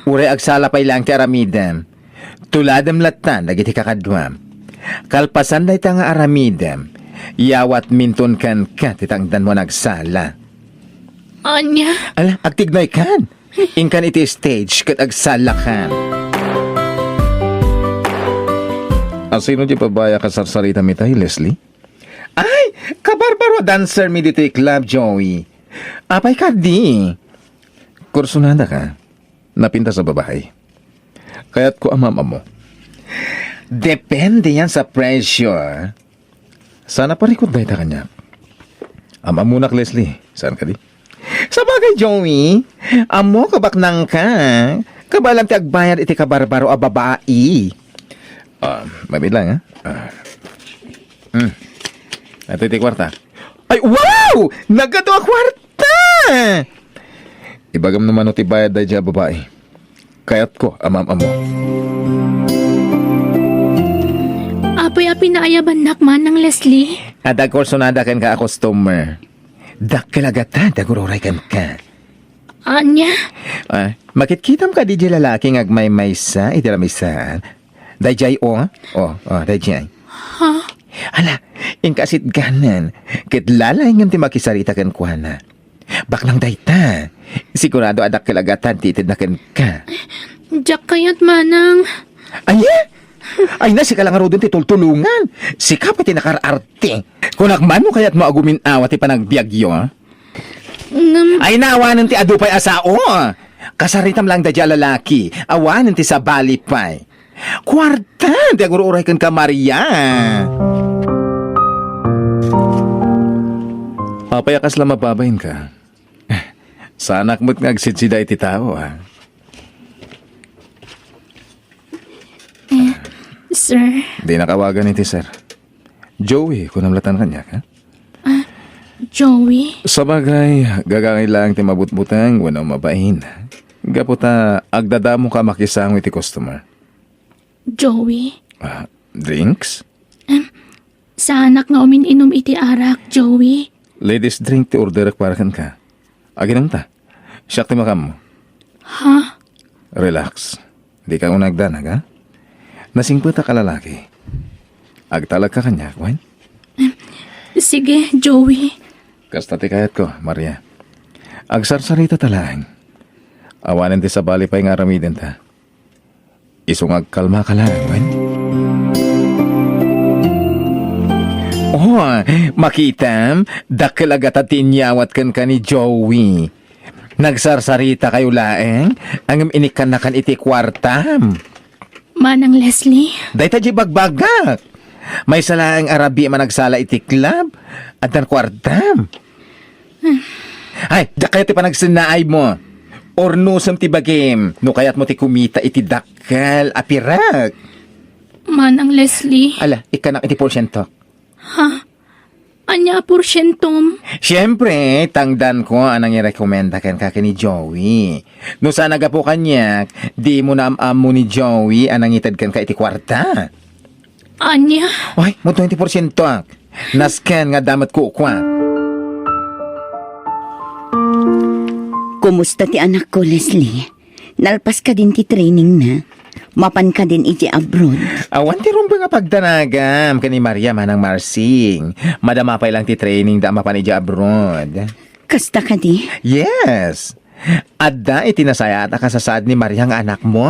[SPEAKER 6] Ure agsala pa'y lang ti aramidem. Tuladem latan, dagiti kakaduam. Kalpasan dati nga aramidem. Yawat minton kan ka, titangdan mo nagsala.
[SPEAKER 4] Anya?
[SPEAKER 6] Ala, agtignay kan. Inkan iti stage kat agsala kan. Sino di pabaya ka sarsarita mi tayo, Leslie? Ay, kabarbaro dancer mi dito club, Joey. Apay ka di. Kursunada ka. Napinta sa babae. Kaya't ko ang mama mo. Depende yan sa pressure. Sana parikot dahil ta kanya. Ama munak, Leslie. Saan ka di? Sa bagay, Joey, amo kabaknang ka. Kabalang ti agbayad iti kabarbaro a babae. Mabilang, ha?
[SPEAKER 5] Ato iti kwarta.
[SPEAKER 6] Ay, wow! Nagato a kwarta!
[SPEAKER 5] Ibagam naman ti bayad da dyan babae. Kayat ko, amam-amo.
[SPEAKER 4] Apoy pinaayaban nakman ng Leslie.
[SPEAKER 6] At agkorsonada kan ka a customer. Dakkalagata, dagururay kan ka.
[SPEAKER 4] Anya?
[SPEAKER 6] Makitkitam ka di dyan lalaki ngagmay-maysa, itiramisa. Dayjay o? Dayjay.
[SPEAKER 4] Ha?
[SPEAKER 6] Ala, ingkasit ganan. Kitlalay ng timakisarita kan kuhana. Baklang dayta. Sigurado adak kilagatan titid na kan ka.
[SPEAKER 4] Jack kayat manang.
[SPEAKER 6] Ay na, si kalangarudon ti tultulungan. Si kapati nakararte. Kung nagmano kaya't maagumin awat ti panagbiagyo, ha? Ay naawanan ti adupay asao. Kasaritam lang da dya lalaki. Awanan ti sa balipay. Kwarta, di agururay kan ka, Maria.
[SPEAKER 5] Papayakas lang mababayin ka. Sa anak mo't ngagsidsida iti tao, ha?
[SPEAKER 4] Sir,
[SPEAKER 5] Di nakawagan iti sir. Joey, kung namlatan kanya, ha?
[SPEAKER 4] Joey?
[SPEAKER 5] Sa bagay, gagangay lang ti mabutbutang, wala mabahin. Gaputa, agdadamo ka makisang iti customer.
[SPEAKER 4] Joey?
[SPEAKER 5] Drinks?
[SPEAKER 4] Sa anak nga umininom iti arak, Joey?
[SPEAKER 5] Ladies drink ti order para kan ka. Aginam ta. Siyak ti makam mo.
[SPEAKER 4] Ha?
[SPEAKER 5] Relax. Di ka unagdanag, ha? Nasingputa ka lalaki. Agtalag ka kanya, kwan?
[SPEAKER 4] Sige, Joey.
[SPEAKER 5] Kasta ti kayat ko, Maria. Agsarsarita talang. Awanan ti sa bali pa yung aramidin ta. Isungag kalma ka lang, kwan?
[SPEAKER 6] Makitam, dakilagata tinyawat kan ka ni Joey. Nagsarsarita kayo laeng, ang inikan na kan iti kwartam.
[SPEAKER 4] Manang Leslie?
[SPEAKER 6] Dahil tayo bagbagak. May salaang arabi managsala iti club at ang kwartam. Ay, dakaya ti panagsinaay mo. Or nusam ti bagim, no kayat mo ti kumita iti dakal apirak.
[SPEAKER 4] Manang Leslie?
[SPEAKER 6] Ala, ikanak iti porsyento.
[SPEAKER 4] Ha? Anya porsyentom?
[SPEAKER 6] Siyempre, tangdan ko anang i-recommenda kan kaki ni Joey. No sana ga po kanyak, di mo na mo ni Joey anang itad kan ka iti kwarta.
[SPEAKER 4] Anya?
[SPEAKER 6] Ay, mo 20% ak. Nascan nga damat ko kwa.
[SPEAKER 2] Kumusta ti anak ko, Leslie? Nalpas ka din ti training na. Mapan ka din iti abroad.
[SPEAKER 6] Awan ti rumba nga pagdanagam kani Maria manang Marsing. Madamapay lang ti training da mapan iti abroad.
[SPEAKER 2] Kasta ka di?
[SPEAKER 6] Yes. Adda itinasaya at akasasad ni Maria nga anak mo.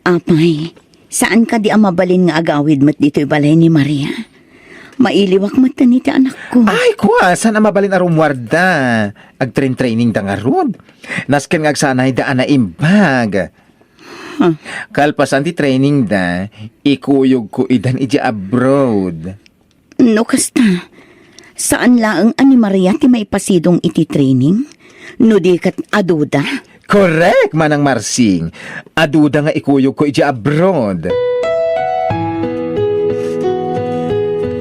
[SPEAKER 2] Apay, saan ka di amabalin nga agawid mat dito'y balay ni Maria? Mailiwak mat ni ti anak ko.
[SPEAKER 6] Ay, kwa, saan ang mabalin arumwarda? Agtrain-training da nga rod. Nasken nga agsanay da ana imbag. Kalpasan ti training da, ikuyog ko idan iti abroad.
[SPEAKER 2] No, kasta. Saan laang ani Maria ti maipasidong iti training? No di kat aduda?
[SPEAKER 6] Correct, manang Marsing. Aduda nga ikuyog ko iti abroad.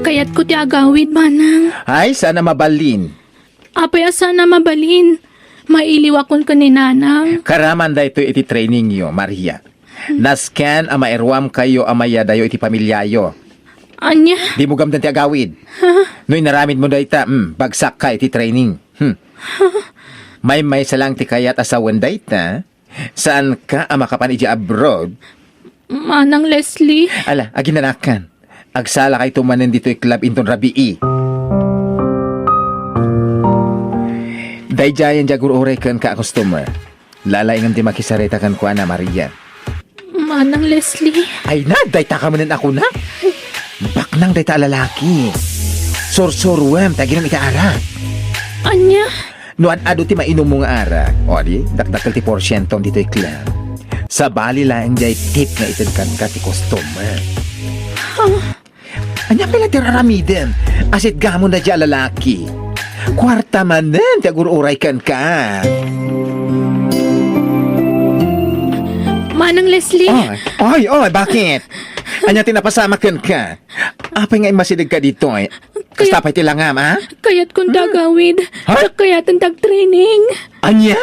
[SPEAKER 4] Kaya't ko ti agawid, manang.
[SPEAKER 6] Ay, sana mabalin.
[SPEAKER 4] Apay sana mabalin. Mailiwakon ka ni nanang.
[SPEAKER 6] Karaman da ito iti training yo, Maria. Nascan ama erwam kayo amaya dayo iti pamilyayo.
[SPEAKER 4] Anya?
[SPEAKER 6] Di mo gamdan ti agawid. No inaramid mo da ita, bagsak ka iti training. May salang ti kayat asawan da ita. Saan ka ama kapan iti abroad?
[SPEAKER 4] Manang Leslie?
[SPEAKER 6] Ala, aginanakan. Agsala kay tumanen dito'y club inton rabii. Dayjayan jagur oray kan ka customer. Lalaingan ti makisareta kan kuana Maria.
[SPEAKER 4] Manang Leslie?
[SPEAKER 6] Ay na, dayta ka manin ako na. Baknang dayta lalaki. Sorsorwem, taginam itaara.
[SPEAKER 4] Anya?
[SPEAKER 6] Nuan ado ti mainom mo nga ara. O di, dakdakal ti porsyentong dito'y club. Sa bali lang jay tip nga itid kan ka ti customer. Anya pala ti raramiden. Asit gamon na dya lalaki. Kwarta manen, ti agur-uray kan ka.
[SPEAKER 4] Manang Leslie?
[SPEAKER 6] Oy, bakit? Anya tinapasama kan ka? Apay nga masidig ka dito eh. Kasta pa itilangam, ha?
[SPEAKER 4] Kaya't kung dagawid, kayat ang tag-training.
[SPEAKER 6] Anya?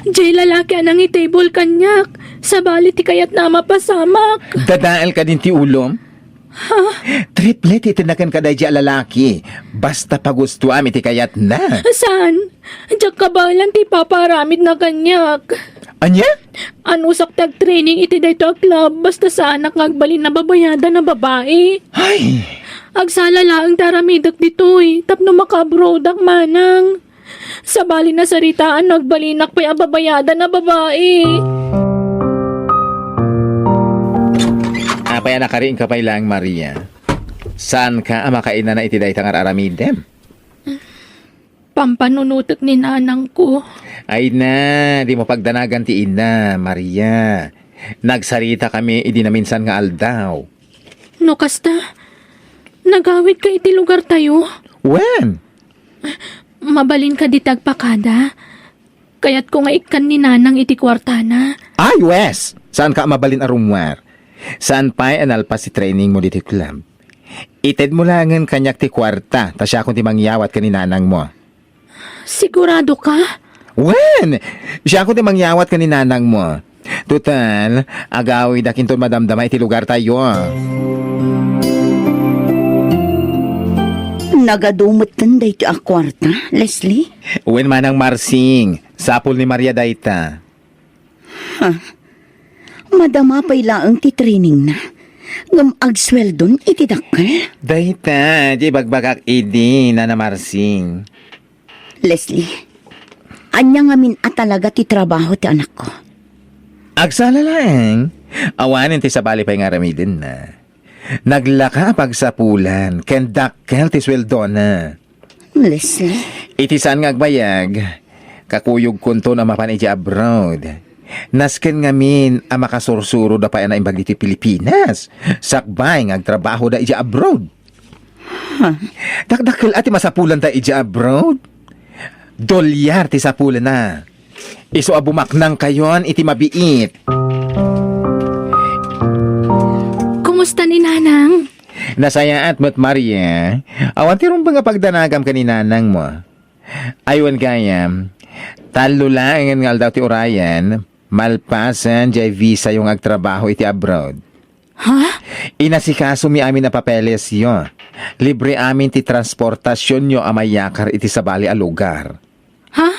[SPEAKER 4] Jay lalaki anang itable kanyak. Sa bali ti kayat na mapasamak.
[SPEAKER 6] Dadael ka din ti ulom? Triplet itinakan ka dahi lalaki. Basta pagustuam iti kayat na.
[SPEAKER 4] Saan? Diyak ka ba lang ti paparamid na kanyak?
[SPEAKER 6] Anya?
[SPEAKER 4] Anusak tag-training iti dayto a club basta sa anak ngagbalin na babayada na babae.
[SPEAKER 6] Ay,
[SPEAKER 4] Agsala laang taramidok ditoy, tapno makabrodak manang. Sa bali na saritaan, nagbalinak pa'y ababayada na babae.
[SPEAKER 6] apay nakariin ka pa lang, Maria. Saan ka makainan na itiday tangar aramidem?
[SPEAKER 4] Pampanunutot ni nanang ko.
[SPEAKER 6] Ay na, di mo pagdanagan ti ina, Maria. Nagsarita kami, idi na minsan nga aldaw.
[SPEAKER 4] No kasta, nagawid ka iti lugar tayo.
[SPEAKER 6] When?
[SPEAKER 4] Mabalin ka di tagpakada. Kaya't kung ikan ni nanang iti kwartana.
[SPEAKER 6] Ay, Wes! Saan ka mabalin arumwar? Saan pa'y analpas si training mo dito club? Ited mo langan kanyak ti kwarta, ta siya kung ti mangyawat ka ni nanang mo.
[SPEAKER 4] Sigurado ka?
[SPEAKER 6] When? Siya kung ti mangyawat ka ni nanang mo. Total, agawi dakin to madamdama iti lugar tayo.
[SPEAKER 2] Nagadumot tanda ito ang kwarta, Leslie?
[SPEAKER 6] When manang Marsing, sapul ni Maria Daita.
[SPEAKER 2] Madama pa'y laang ti training na. Ngam agsweldon iti dakkel.
[SPEAKER 6] Daita, di bagbagak idi na Marsing.
[SPEAKER 2] Leslie, anya ngamin at talaga ti trabaho ti anak ko.
[SPEAKER 6] Agsala lang. Awanin ti sabali pa'y nga ramidin na. Naglaka pagsapulan, ken dakkel ti sweldo na.
[SPEAKER 2] Leslie,
[SPEAKER 6] Iti saan nga agbayag, kakuyog kunto na mapan iti abroad. Nasken ngamin ang makasursuro da pa na imbag iti Pilipinas. Sakbay nga agtrabaho da iti abroad. Dakdakkel ati masapulan da iti abroad. $2 ti sapulan na. Iso abumaknang kayon iti mabiit.
[SPEAKER 4] Kumusta ni nanang?
[SPEAKER 6] Nasaya at mo't Maria, awan ti rumba nga pagdanagam ka ni nanang mo. Aywan kaya, talo lang nga daw ti Orion, malpasan jay visa yung agtrabaho iti abroad.
[SPEAKER 4] Ha?
[SPEAKER 6] Inasikaso mi amin na papeles yo. Libre amin ti transportasyon yo amayakar iti sabali a lugar.
[SPEAKER 4] Ha?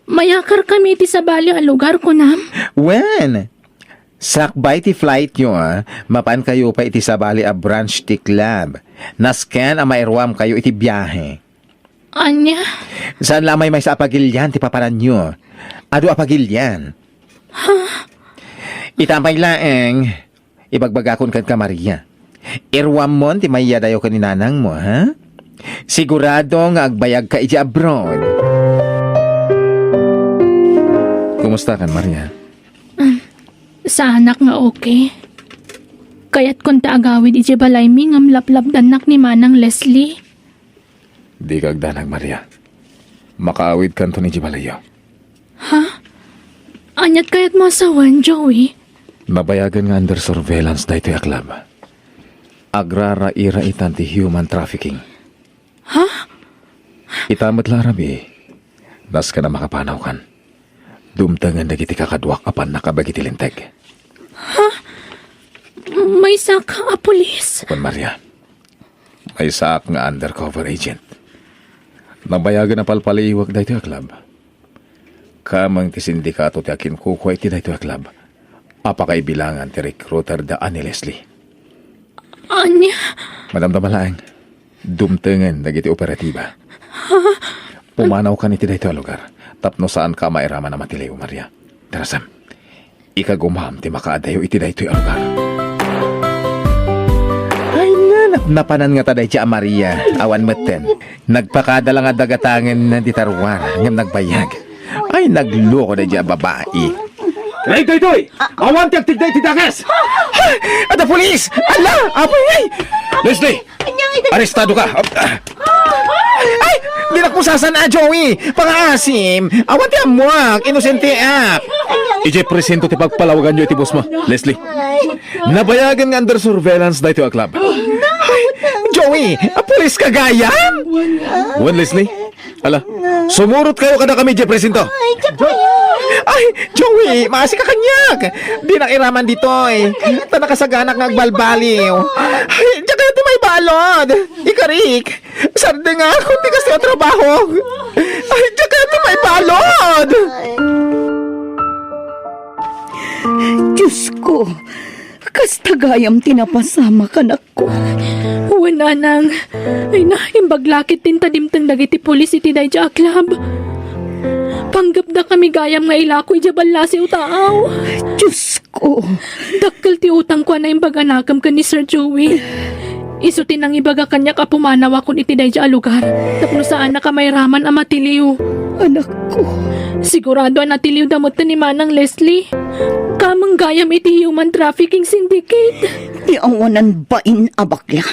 [SPEAKER 4] Mayakar kami iti sa bali ang lugar ko nam?
[SPEAKER 6] When? Sakbay ti flight nyo, mapan kayo pa iti sabali a branch ti club. Nascan a mairwam kayo iti biyahe.
[SPEAKER 4] Anya?
[SPEAKER 6] Saan lamay may sa apagilyan ti paparan nyo? Ado apagilyan? Itampay laeng, ibagbagakon kan ka Maria. Irwam mon ti maya dayo ka ni nanang mo, ha? Sigurado nga agbayag ka iti abroad. Kumusta kan, Maria?
[SPEAKER 4] Sa anak nga okay. Kaya't kung taagawid iti balay mi ngam laplap danak ni manang Leslie.
[SPEAKER 5] Di kagdanag, Maria. Makaawid kanto ni Jibalayo.
[SPEAKER 4] Ha? Anyat kaya't masawan, Joey?
[SPEAKER 5] Mabayagan nga under surveillance na ito yung club. Agrara ira itan ti human trafficking.
[SPEAKER 4] Ha?
[SPEAKER 5] Itamat larabi. Das ka na makapanaw kan. Dumtangan na kiti kakadwak apan nakabagiti linteg.
[SPEAKER 4] May saka a pulis.
[SPEAKER 5] Juan Maria, may saak nga undercover agent. Nabayagan na palpaliwag na ito yung club. Kamang ti sindikato ti akin kukway ti na ito yung club. Apakaibilangan ti recruiter daan ni Leslie.
[SPEAKER 4] Anya?
[SPEAKER 5] Madam Damalaeng, dumtangan na kiti operatiba. Pumanaw ka ni ti na ito yung lugar. Tapno saan ka mairama na matilayo, Maria. Terasam, ikagumam ti makaadayo iti na ito yung lugar.
[SPEAKER 6] Ay na, napanan nga taday siya Maria. Awan meten. Nagpakadala nga dagatangan na di tarwar. Ngam nagbayag. Ay, nagloko na siya babae.
[SPEAKER 5] Hey, Toy! Awan ti agtigday ti dagas!
[SPEAKER 6] At the police! Ala! Apay!
[SPEAKER 5] Leslie! Arestado ka!
[SPEAKER 6] Ay! Di na ko sasana, Joey! Pang-asim! Awan ti amuak! Inosente ak!
[SPEAKER 5] Ije presento ti pagpalawagan nyo iti boss mo, Leslie. Nabayagan nga under surveillance na ito ang club.
[SPEAKER 6] Joey, pulis ka gayam?
[SPEAKER 5] Juan Leslie? Ala, sumurot kayo kada kami, Jeff Presinto.
[SPEAKER 6] Ay, Joey, maasi ka kanyak. Di nakiraman dito eh. Tanakasaganak ngagbalbaliw. Ay, diyan kayo di may balod. Ikarik, sarde nga kung di kasi ang trabaho. Ay, diyan kayo di may balod.
[SPEAKER 2] Diyos ko, kastagayam tinapasama ka na ko.
[SPEAKER 4] Wala nang. Ay na, imbaglakit tin tadimtang dagiti pulis iti dayja aklab. Panggap da kami gayam nga ilako ija balasi utaaw.
[SPEAKER 2] Diyos ko,
[SPEAKER 4] Dakkel ti utang ko na imbaganakam ka ni Sir Joey. Isutin ang ibaga kanya kapumanaw akon iti dayja a lugar. Tapno saan na kamay raman ang matiliw.
[SPEAKER 2] anak ko.
[SPEAKER 4] Sigurado ang natiliw damot ni Manang Leslie. Kamang gayam iti human trafficking syndicate.
[SPEAKER 2] Di ang wanan bain abakla.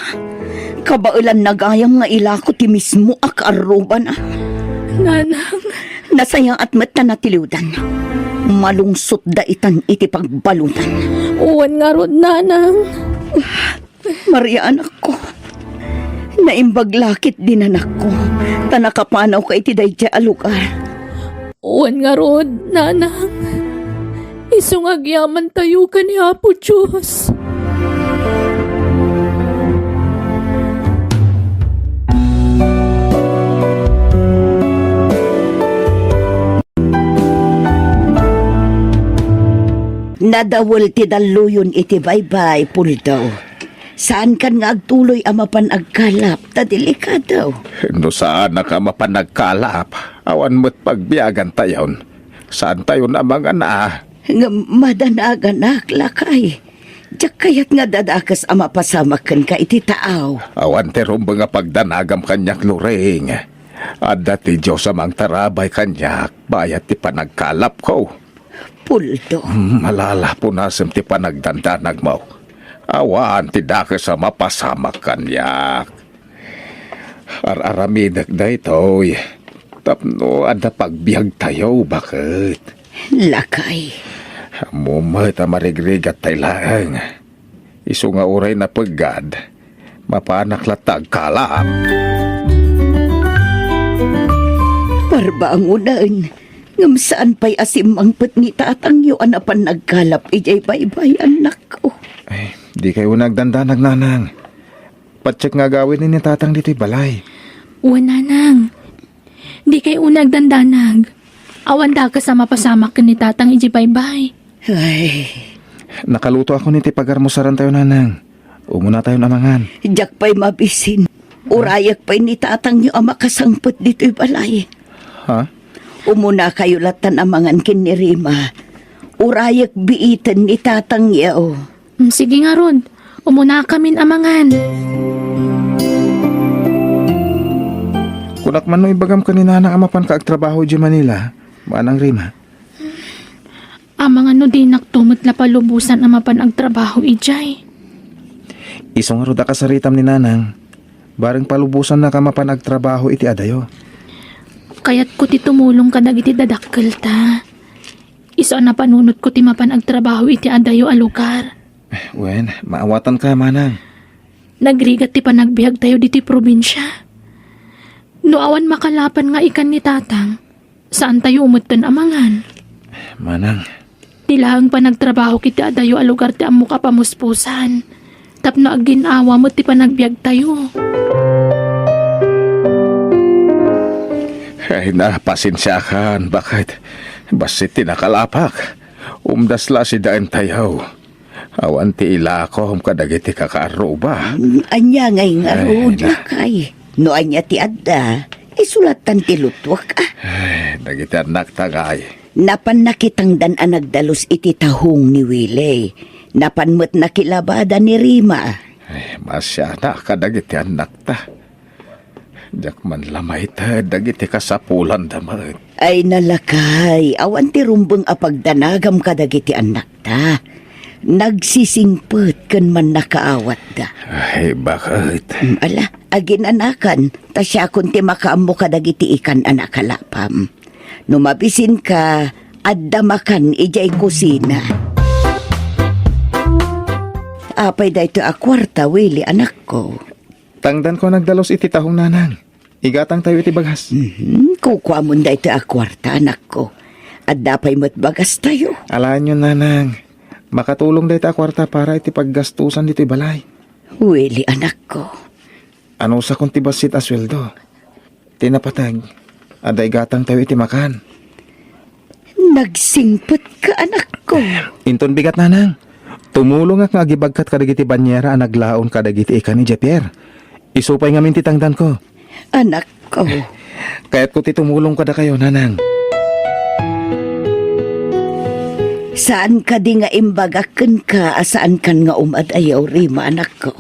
[SPEAKER 2] Kabailan na gayam nga ilako ti mismo akaruba na.
[SPEAKER 4] Nanang,
[SPEAKER 2] Nasayang at mata na tiliwdan. Malungsot da itan iti pagbalutan.
[SPEAKER 4] uwan nga rod nanang.
[SPEAKER 2] Maria anak ko. Naimbaglakit din anak ko. Tanakapanaw ka iti dayja a lugar.
[SPEAKER 4] Uwan nga rod, nanang. Isong agyaman tayo ka ni Apo Diyos.
[SPEAKER 2] Nadawal ti daluyon iti baybay puldaw. Saan kan nga agtuloy ang mapanagkalap ta delikadaw.
[SPEAKER 5] No saan na ka mapanagkalap? Awan mo't pagbiyagan tayon. Saan tayo na mga na?
[SPEAKER 2] Nga madanagan lakay. Diyak kayat nga dadakas ang mapasamakan ka iti taaw.
[SPEAKER 5] Awan terong mga pagdanagam kanyak luring. At dati Diyos amang tarabay kanyak, bayat ti panagkalap ko.
[SPEAKER 2] Puldo.
[SPEAKER 5] Malala po nasem ti panagdandanag mo. Awan ti dake sa mapasamak kanyak. Araramidag da ito'y. Tapno ada pagbiag tayo, bakit?
[SPEAKER 2] Lakay.
[SPEAKER 5] Mumay ta marigrigat tayo lang. Isu nga uray na paggad. Mapanaklatag kalap.
[SPEAKER 2] Parba ang unaan. Ngam saan pa'y asim ang put ni tatang yu anapan nagkalap ijay baybay anak ko.
[SPEAKER 6] Ay, di kayo nagdandanag nanang. Patsek nga gawin ni tatang dito'y balay.
[SPEAKER 4] Uwan nanang. Di kay unag dandanag. Awan da ka sa mapasamak ka ni tatang iji baybay.
[SPEAKER 2] Ay,
[SPEAKER 6] Nakaluto ako ni ti pagarmusaran tayo nanang. Umuna tayo namangan.
[SPEAKER 2] diyak pa'y mabisin. Urayak pa'y ni tatang yu ang makasangput dito'y balay.
[SPEAKER 6] Ha?
[SPEAKER 2] Umuna kayo latan amangan kin ni Rima. Urayak biitan ni tatang yaw.
[SPEAKER 4] Sige nga Rod, umuna kamin amangan.
[SPEAKER 6] Kunak man no ibagam ka ni nanang amapan ka agtrabaho di Manila. Manang Rima.
[SPEAKER 4] Amang ano din naktumot la palubusan amapan agtrabaho ijay.
[SPEAKER 6] Isong ruda ka sa ritam ni nanang. Bareng palubusan na kamapan agtrabaho iti adayo.
[SPEAKER 4] Kaya't ko ti tumulong ka dagiti dadakkel ta. Iso na panunot ko ti mapan agtrabaho iti adayo a lugar.
[SPEAKER 6] Wen, maawatan ka manang.
[SPEAKER 4] Nagrigat ti panagbiag tayo diti probinsya. No awan makalapan nga ikan ni tatang, saan tayo umutan amangan?
[SPEAKER 6] Manang,
[SPEAKER 4] Tilahang panagtrabaho kiti adayo a lugar ti ammo ka pamuspusan. Tapno aginawa mo ti panagbiag tayo.
[SPEAKER 5] Ay na, pasensyakan. Bakit? Basit tinakalapak. Umdasla si daan tayaw. Awan ti ila ko kadagiti kakaaruba.
[SPEAKER 2] Anya ngay nga
[SPEAKER 5] Ay,
[SPEAKER 2] rood
[SPEAKER 5] na.
[SPEAKER 2] lakay. No anya ti adda. Isulatan ti lutwak ah.
[SPEAKER 5] Ay, dagiti anak tagay.
[SPEAKER 2] Napan nakitang dan nagdalos iti tahong ni Willie. Napan mo't nakilabada ni Rima.
[SPEAKER 5] Ay, masya na kadagiti anak ta. Diyak man lamay ta, dagiti kasapulan damay.
[SPEAKER 2] Ay nalakay, awan ti rumbeng apagdanagam kadagiti anak ta. Nagsisingpet ken man nakaawat da.
[SPEAKER 5] Ay, bakit?
[SPEAKER 2] Ala, agin anakan, ta siya kun ti makaammo kadagiti ikan anakalapam. Numabisin ka, adda makan ijay kusina. Apay da ito a kwarta, Willie, anak ko.
[SPEAKER 6] Tangdan ko nagdalos iti tahong nanang. Igatang tayo iti bagas.
[SPEAKER 2] Kukuha mo na ito akwarta, anak ko. At dapay mo't bagas tayo.
[SPEAKER 6] Alaan nyo, nanang. Makatulong da iti akwarta para iti paggastusan dito balay.
[SPEAKER 2] Willie, anak ko.
[SPEAKER 6] Ano sa kung tibasit asweldo? Tinapatag. Aday gatang tayo iti makan.
[SPEAKER 2] Nagsingpot ka, anak ko.
[SPEAKER 6] Inton bigat, nanang. Tumulong nga agibagkat kadagiti banyera ang naglaon kadagiti ikan ni Jepier. Isupay nga minti tangdan ko.
[SPEAKER 2] Anak ko.
[SPEAKER 6] Kaya't ko ti tumulong kada kayo, nanang.
[SPEAKER 2] Saan ka di nga imbagakan ka, saan kan nga umadayaw rima, anak ko.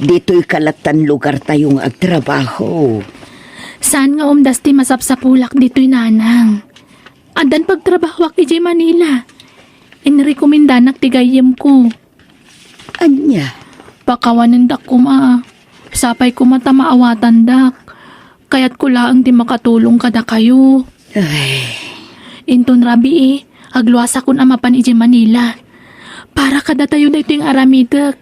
[SPEAKER 2] Dito'y kalatan lugar tayong agtrabaho.
[SPEAKER 4] Saan nga umdas ti masapsapulak dito'y nanang? Adan pagtrabahwak iti Manila. Inrekomendanak ti gayem ko.
[SPEAKER 2] Anya?
[SPEAKER 4] Pakawanan dak kuma. Sapay ko mata maawatan dak. Kaya't ko laang ti makatulong kada kayo.
[SPEAKER 2] Ay,
[SPEAKER 4] Inton rabi agluasa kun amapan iti Manila. Para kada tayo na ito yung aramidak.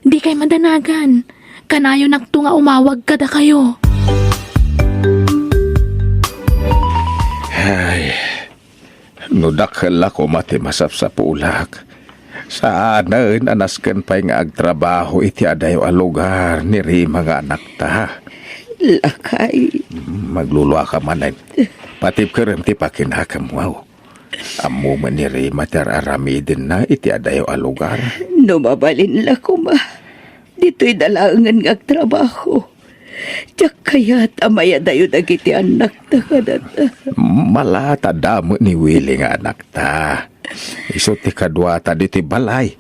[SPEAKER 4] Di kay madanagan. Kanayo nakto nga umawag kada kayo.
[SPEAKER 5] Ay, nudakal ako mati masapsapulak. Saanan anasken pa'y nga agtrabaho iti adayo a lugar ni Rima nga anak ta.
[SPEAKER 2] lakay.
[SPEAKER 5] Magluluwa ka man patip ka rin ti pakinakam wow. Amo man ni Rima ter aramidin na iti adayo a lugar.
[SPEAKER 2] Numabalin la ko ma. Dito'y dalangan nga trabaho. Tiyak kaya't amaya dayo dagiti anak ta kadata.
[SPEAKER 5] Malata damo ni Willie nga anak ta. Iso ti kadwa ta diti balay.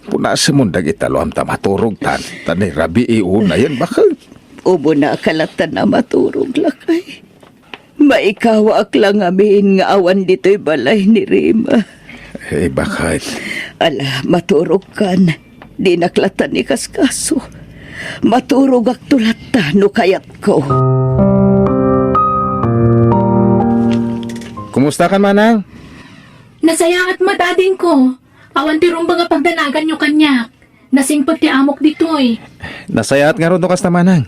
[SPEAKER 5] Punas mo dagiti aluam ta maturog tan. Tanay rabi iuna yan bakit?
[SPEAKER 2] Ubo na kalatan na maturog lakay. Maikawa ak lang amin nga awan dito'y balay ni Rima.
[SPEAKER 5] Eh bakit?
[SPEAKER 2] Ala, maturog kan. Di naklatan ni Kaskaso. Maturog ak tulata no kayat ko.
[SPEAKER 6] Kumusta ka, manang?
[SPEAKER 4] Nasaya at matading ko. Awan ti rumba nga pagdanagan nyo kanyak. Nasingpot ti amok ditoy.
[SPEAKER 6] Nasayaat nga ron do kas na, manang.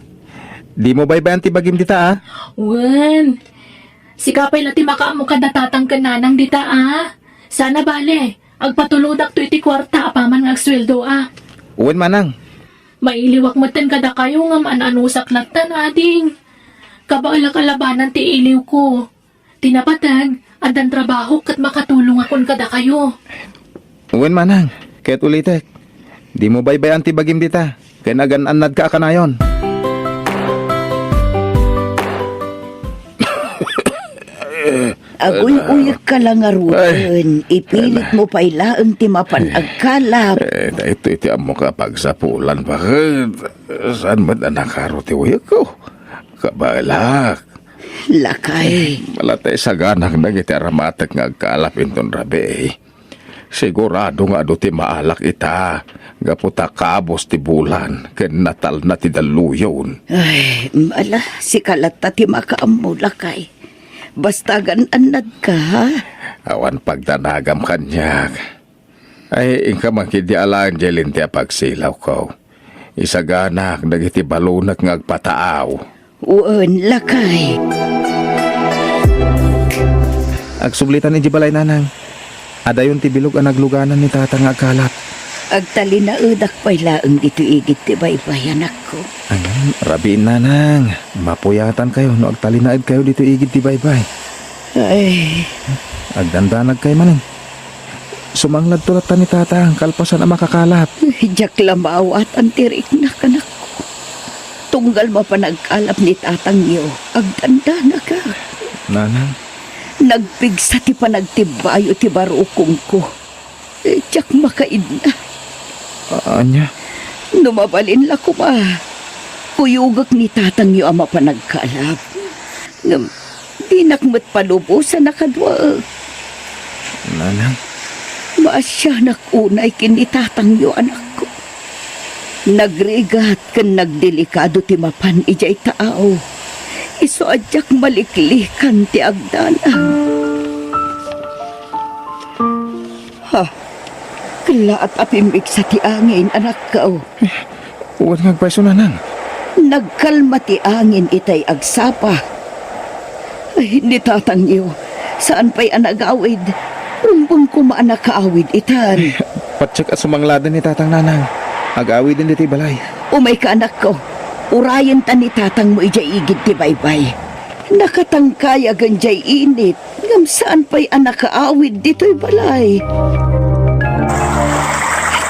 [SPEAKER 6] Di mo baybayan ti bagim dita, ah?
[SPEAKER 4] Wen, sikapay lati makaamok ka natatang kananang dita Sana bale, agpatuludak to iti kwarta apaman nga agsweldo
[SPEAKER 6] Uwan, manang.
[SPEAKER 4] Mailiwak mo ten kada kayo nga mananusak latan ading. Kabaala kalabanan ti iliw ko. Tinapatag, adan trabaho kat makatulong akon kada kayo.
[SPEAKER 6] Uwan, manang. Kaya't ulitek. Di mo baybayan ti bagim dita. Kaya nagananad ka kanayon.
[SPEAKER 2] Agoy-uyak ka lang arutan. Ipilit mo pa ilaang timapan agkalap.
[SPEAKER 5] Ito iti amo ka pagsapulan bakit? Saan man na nakaro ti uyak ko? Kabalak.
[SPEAKER 2] Lakay.
[SPEAKER 5] Malatay sa ganak na iti aramatek nga agkalapin ton rabi. Sigurado nga do ti maalak ita. Gaputa kabos ti bulan. Ken natal na ti daluyon.
[SPEAKER 2] Ay, mala, si kalata ti makaammo lakay. Basta gananad ka, ha?
[SPEAKER 5] Awan pagdanagam kanyak. Ay, ingka makidi alang jelin ti pagsilaw ko. Isaganak nagiti balunak nga agpataaw.
[SPEAKER 2] Uon, lakay.
[SPEAKER 6] Agsublitan ni Jibalay, nanang. Adayon ti bilog ang nagluganan ni tatang agkalap.
[SPEAKER 2] Agtali na udak pa'y laang dito igit ti baybay anak ko.
[SPEAKER 6] Ayun, rabiin, nanang. Mapuyatan kayo no agtalinaid kayo dito igid ti baybay.
[SPEAKER 2] Ay,
[SPEAKER 6] Agdandanag kayo, manang. Sumanglad tulatan ni tatang kalpasan ang makakalap.
[SPEAKER 2] jak lamawat ang tirik na kanak ko. Tunggal mapanagkalap ni tatang iyo. Agdanda na ka.
[SPEAKER 6] Nanang,
[SPEAKER 2] Nagpigsa ti panagtibayo ti barukong ko. Jak makaid na.
[SPEAKER 6] anya?
[SPEAKER 2] Numabalin la ko ma. Kuyugak ni tatang yu ama panagkalap. Ngam, di nakmat palubusan na kadwa.
[SPEAKER 6] Nanang,
[SPEAKER 2] Maasya nakunay kin ni tatang yu anak ko. Nagrigat kan nagdelikado ti mapan ijay tao. Iso adyak maliklikan ti agdana. Ha, kala at apimbig sa ti angin anak ko.
[SPEAKER 6] Uwan nga paiso nanang.
[SPEAKER 2] Nagkalma ti angin itay agsapa. Ay, ni tatang iyo, saan pa'y anagawid? Rumbong kumaan na kaawid itan.
[SPEAKER 6] Patsak at sumangladan ni tatang nanang. Agawid din diti balay.
[SPEAKER 2] Umay ka anak ko, urayan ta ni tatang mo ijay igid ti baybay. Nakatangkay agan jay init, ngam saan pa'y anak kaawid dito'y balay.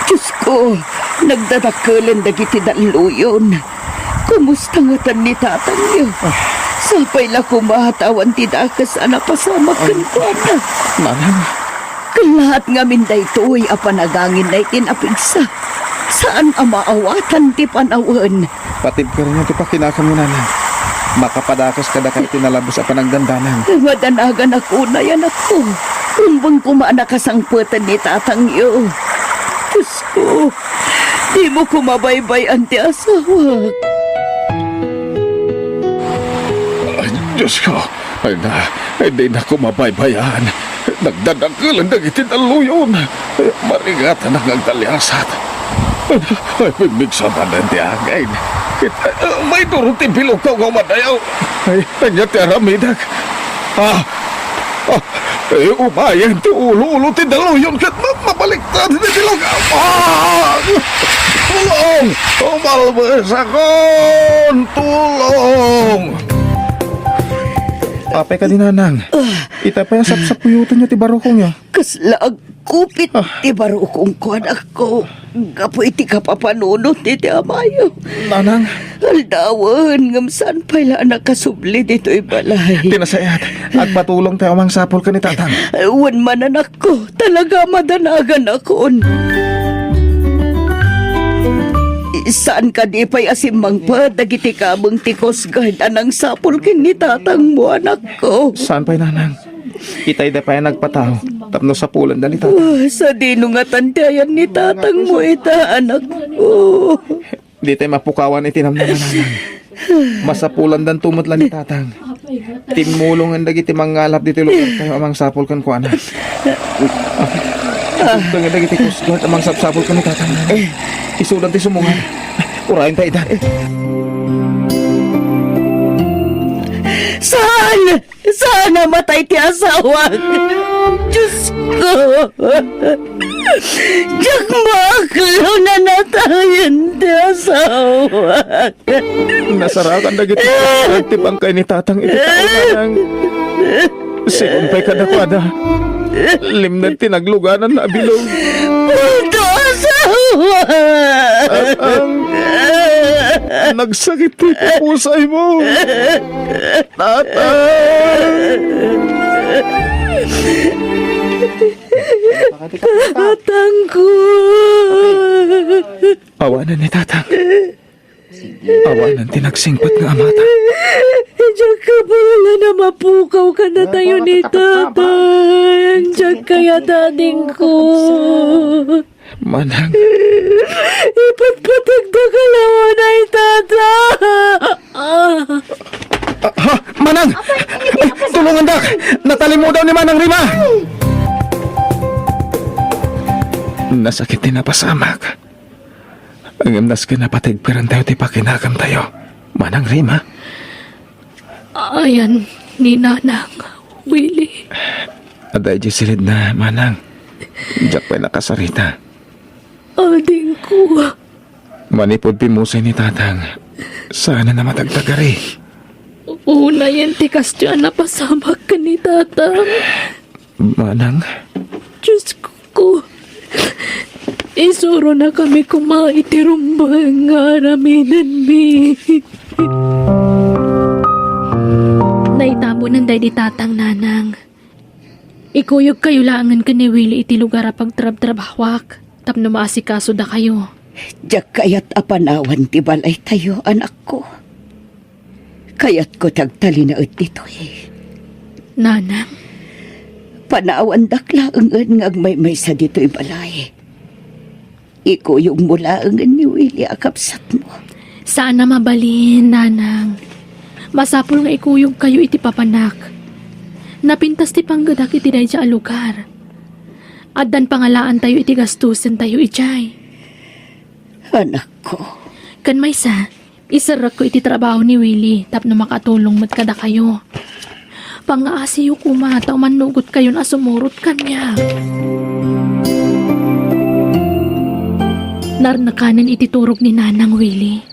[SPEAKER 2] Diyos ko, nagdadakalan dagiti daluyon. Kumusta nga tan ni tatang niyo? Sapay la kumahatawan ti dakas anak pasamakan ko anak.
[SPEAKER 6] Nanang,
[SPEAKER 2] Kalahat nga minday to'y apanagangin na itinapigsa. Saan ang maawatan ti panawan?
[SPEAKER 6] patib ka rin yung tipakinakam mo nanang. Makapadakas kada kay tinalabos ang panagdandanan.
[SPEAKER 2] Madanagan ako na yan ako. Rumbang kumaana kasangputan ni tatang iyo. Diyos ko, di mo kumabaybay ang ti asawa.
[SPEAKER 1] Ay, Diyos ko, hindi na ko mabaybayan. Nagdadangkalan na itinaluyon. Marigatan ang agdalyasat. Ay, bigmigsan na ng tiagain. May turutin bilog ko ng madayaw. Ay, kanya ti aramidag. Umayan ti ulo-ulo ti daluyon kat mabaliktad ti bilog. Tulong! Umalbas akon! Tulong!
[SPEAKER 6] Apay ka din nanang. Ita pa yung sapsapuyutan niyo ti barukong niyo.
[SPEAKER 2] Kasla agkupit ti barukong ko anak ko. Gapo iti kapapanunot iti amayo.
[SPEAKER 6] Nanang,
[SPEAKER 2] Aldawan, ngamsan pala nakasubli dito'y balay.
[SPEAKER 6] tinasayat. At patulong tayo mang sapol ka ni tatang.
[SPEAKER 2] Wan man anak ko, talaga madanagan akon. Saan ka di pa'y asimang pa, dagiti kamang tikos guard anang sapol kin ni tatang mo anak ko.
[SPEAKER 6] Saan pa'y nanang? Itay da pa yung nagpataw. Tapno sa pulan dali tatang.
[SPEAKER 2] Sa dino nga tandayan ni tatang mo ita anak ko.
[SPEAKER 6] Di tayo mapukawan itinam na nanang. Masapulan dan tumot lang ni tatang. Timulong ang dagiti mangalap dito lugar tayo amang sapol kan ko anak. Ito nga dagiti kusgot amang sapsapol kan ni tatang. Isudan ti sumungan. Urayin tayo da.
[SPEAKER 2] Saan? Saan namatay ti asawa? Diyos ko! Diyak maklo na natayan ti asawa.
[SPEAKER 6] Nasarakan dagiti agtibang kay ni tatang iti taonang. Sinumpay ka na kwada. Limnad tinagluganan na bilog.
[SPEAKER 2] Puto asawa!
[SPEAKER 6] Nagsakit ti pusay mo. Tatang!
[SPEAKER 2] Tatang ko!
[SPEAKER 6] Awanan ni tatang. Awanan tinagsingpat nga amata.
[SPEAKER 2] Diyak ka pala na mapukaw ka na tayo ni tatang. Diyak kaya dating ko.
[SPEAKER 6] Manang,
[SPEAKER 2] Ipagpatagdagalawa na itata.
[SPEAKER 6] Manang! Ay, tulungan dak! Natali mo daw ni Manang Rima! Nasakit din na pasamak. Ang imnas ka na patigpiran tayo ti pakinakam tayo. Manang Rima?
[SPEAKER 4] Ayan, ni Nanang, Willie.
[SPEAKER 6] Aday di silid na, Manang. Diyak pa'y nakasarita.
[SPEAKER 4] Ading ko.
[SPEAKER 6] Manipod pimusay ni tatang. Sana na matagtagari.
[SPEAKER 4] Una yan tikas dyan na pasamak ka ni Tatang.
[SPEAKER 6] Manang,
[SPEAKER 4] Diyos ko. Isuro na kami kumaitirumbang araminan mi. Naitabo nanday di Tatang Nanang. Ikuyog kayo langan ka ni Willie iti lugar apag trab-trabahwak. Tapno maasikaso da kayo.
[SPEAKER 2] Diyak kayat apanawan ti balay tayo, anak ko. Kayat ko tagtali na dito eh.
[SPEAKER 4] Nanang,
[SPEAKER 2] Panawan dakla ang ngagmay-may sa dito'y balay. Iko yung mula ang ni Willie akapsat mo.
[SPEAKER 4] sana mabalin, Nanang. Masapul nga ikuyog kayo iti papanak. Napintas ti panggadak iti dayja a lugar. Addan pangalaan tayo iti gastusin tayo ijay.
[SPEAKER 2] Anak ko,
[SPEAKER 4] Kan may sa, isarak ko iti trabaho ni Willie tapno makatulong mat kada kayo. Pangaasiyo kuma, tao manugot kayo na sumurot kanya. Narnakanan ititurog ni Nanang Willie.